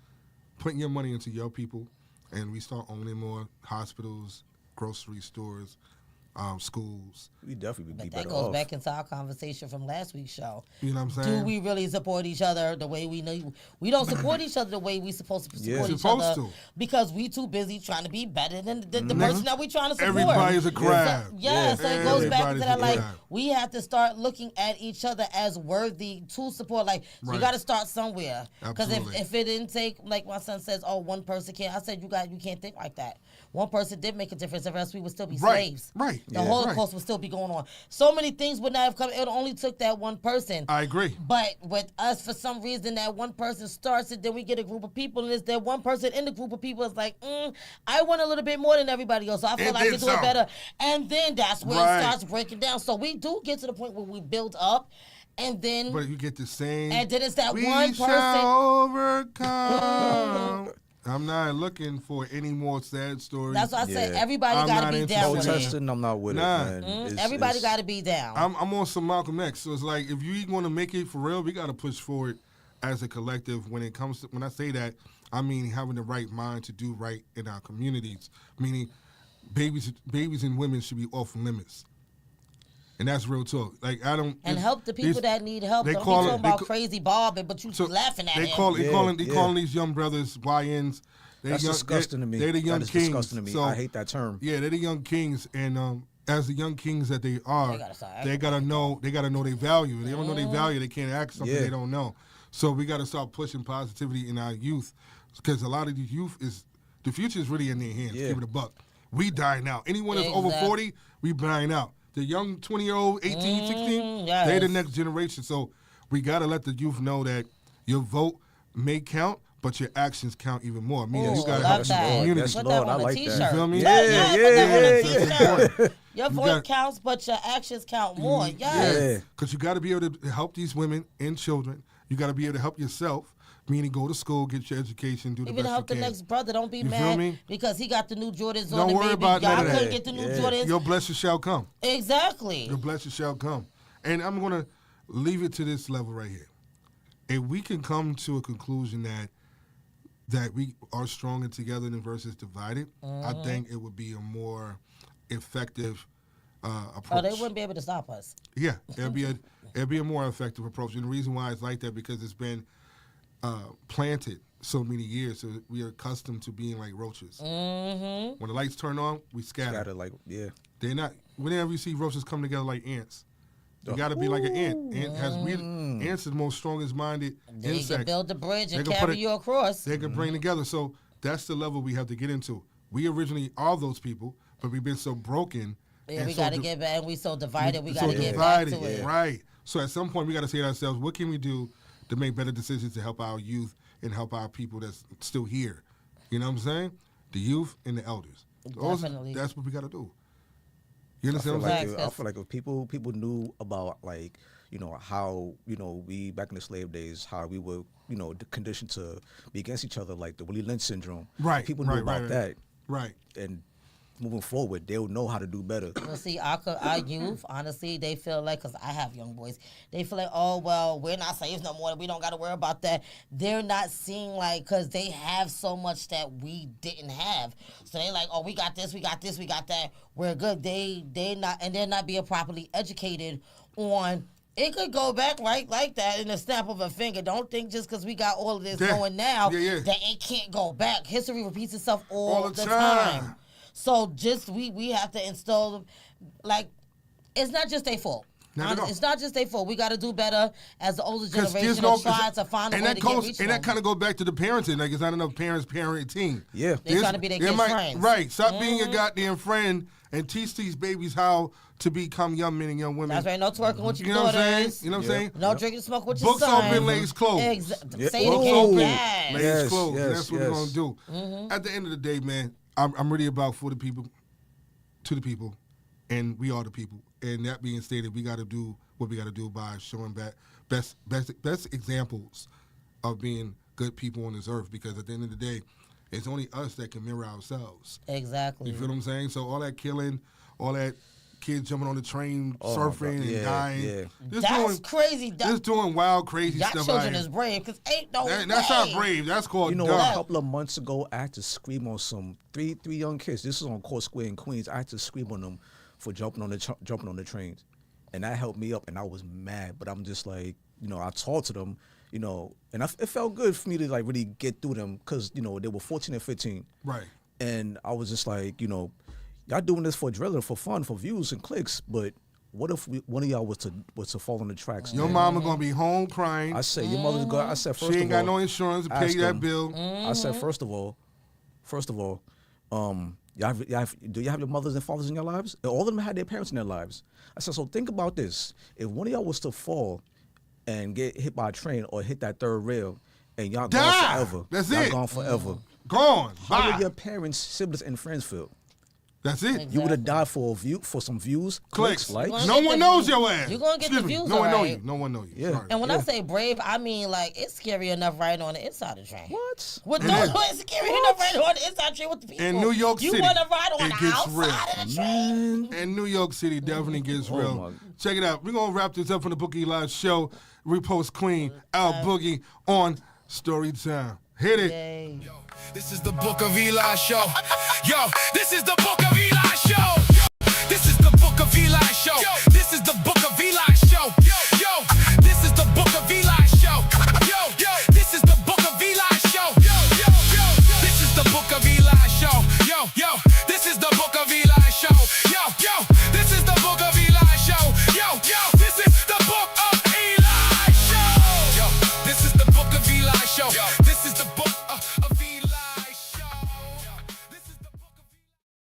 putting your money into your people and we start owning more hospitals, grocery stores, schools. We definitely But be that better goes off. back into our conversation from last week's show. You know what I'm saying? Do we really support each other the way we know? We don't support each other the way we supposed to support each Supposed other to. because we too busy trying to be better than the person that we trying to support. Everybody's a crab. So it goes back to Everybody's that. a Like crab. we have to start looking at each other as worthy to support. Like you Right. got to start somewhere. Because Absolutely. if it didn't take, like my son says, oh, one person can't. I said you can't think like that. One person did make a difference. The rest we would still be Right. slaves. Right. The Yeah. Holocaust would still be going on. So many things would not have come. It only took that one person. I agree. But with us, for some reason, that one person starts it, then we get a group of people, and it's that one person in the group of people is like, I want a little bit more than everybody else, so I feel And like I then can do it some. better. And then that's where Right. it starts breaking down. So we do get to the point where we build up, and then But you get the same. And then it's that we one shall person. overcome. I'm not looking for any more sad stories. that's why I said Yeah. everybody I'm got not to be into down with it. Protesting, I'm not with Nah. it, man. Everybody got to be down. I'm on some Malcolm X. So it's like if you want to make it for real, we got to push forward as a collective. When it comes to, when I say that, I mean having the right mind to do right in our communities. Meaning, babies and women should be off limits. And that's real talk. Like I don't. and it's- help the people these- that need help. they Don't be call it- talking they about ca- crazy Bob, but you So laughing at they him. call, Yeah, calling yeah. these young brothers YNs. That's disgusting to me. They're the young That is kings. disgusting to me. So, I hate that term. Yeah, they're the young kings, and as the young kings that they are, They gotta start they acting gotta know. They gotta know their value. If they don't know their value, they can't act something Yeah. they don't know. So we gotta start pushing positivity in our youth, because a lot of the youth is the future is really in their hands. Yeah. Give it a buck. We dying out. Anyone that's over Exactly. 40, we dying out. The young 20-year-old, 18, 16, yes. they're the next generation. So we gotta let the youth know that your vote may count, but your actions count even more. Meaning you Ooh, gotta love help the that. community. Yes, Put Lord, that I on a like t-shirt. that. You feel me? Yeah, Yeah, put that on a yeah, t-shirt. yeah. Your You vote got- counts, but your actions count more. Yes. Yeah. Because you got to be able to help these women and children. You got to be able to help yourself, meaning go to school, get your education, do the Even best help you the can. next brother. Don't be You feel mad me? because he got the new Jordans Don't on and worry maybe about none y'all of that. couldn't get the new Yeah. Jordans. Your blessing shall come. Exactly. Your blessing shall come. And I'm going to leave it to this level right here. If we can come to a conclusion that we are stronger together than versus divided, I think it would be a more effective approach. Oh, they wouldn't be able to stop us. Yeah, it'd be a more effective approach, and the reason why it's like that because it's been planted so many years, so we are accustomed to being like roaches. Mm-hmm. When the lights turn on, we scatter. Gotta like, yeah. They're not. Whenever you see roaches come together like ants, you got to be like an ant. Ant has ants is the most strongest minded They insect. can build the bridge and They can put carry it- you across. They can bring together. So that's the level we have to get into. We originally are those people, but we've been so broken. Yeah, and we so got to get back. And we so divided. We so got to get back divided, to it. right? So at some point, we got to say to ourselves, what can we do to make better decisions to help our youth and help our people that's still here? You know what I'm saying? The youth and the elders. Definitely. That's what we got to do. You I understand feel, what I'm like saying? if, I feel like if people knew about like how we back in the slave days how we were conditioned to be against each other like the Willie Lynch syndrome. Right, If people knew right, about right, that. Right. And moving forward, they'll know how to do better. Well, see, our youth, honestly, they feel like, because I have young boys, they feel like, oh, well, we're not slaves no more. We don't got to worry about that. They're not seeing, like, because they have so much that we didn't have. So they like, oh, we got this, we got this, we got that. We're good. They're not being properly educated on. It could go back right like that in a snap of a finger. Don't think just because we got all of this going now that it can't go back. History repeats itself all the time. So just we have to instill, like, it's not just their fault. It's not just their fault. We got to do better as the older generation and try to find a way to get reach and that kind of goes back to the parenting. Like, it's not enough parents parenting. Yeah. They're trying to be their kids' friends. Right. Stop being your goddamn friend and teach these babies how to become young men and young women. That's right. No twerking with your You know what I'm saying? daughters. You know what I'm saying? No drinking smoke with your Books son. open, legs closed. Say it Books again. open, Yes. legs closed. yes, That's what we're going to do. At the end of the day, man, I'm really about for the people, to the people, and we are the people. And that being stated, we got to do what we got to do by showing best examples of being good people on this earth. Because at the end of the day, it's only us that can mirror ourselves. Exactly. You feel what I'm saying? So all that killing, all that kids jumping on the train, surfing and dying. Yeah. That's crazy. Just doing wild, crazy Y'all stuff. children is brave because ain't no way. That's not brave. That's called dumb. A couple of months ago, I had to scream on some three young kids. This was on Court Square in Queens. I had to scream on them for jumping on the trains, and that helped me up. And I was mad, but I'm just like, I talked to them, and it felt good for me to like really get through them because they were 14 and 15, right? And I was just like, y'all doing this for adrenaline, for fun, for views and clicks, but what if one of y'all was to fall on the tracks? Your mama gonna be home crying. I said, your mother's going. I said, first of all, she ain't got no insurance to pay that bill. I said, first of all, do you have your mothers and fathers in your lives? All of them had their parents in their lives. I said, so think about this. If one of y'all was to fall and get hit by a train or hit that third rail and y'all gone forever. That's y'all it. gone forever. Gone. How Bye. would your parents, siblings, and friends feel? That's it. You would have died for some views, Clicks. likes. No one knows your ass. You're gonna get the Excuse me. views, No one know alright. you. No one know you. Yeah. Sorry. And when I say brave, I mean like it's scary enough riding on the inside of the train. What? It's scary enough riding on the inside of the train with the people. In New York City, you want to ride on it the gets outside real. of the train? And New York City definitely gets Oh, real. my. Check it out. We're going to wrap this up from the Bookie Eli show. Repost Queen, Al Boogie on Storytime. Hit it. Yay. This is the Book of Eli show. Yo, this is the Book of Eli show.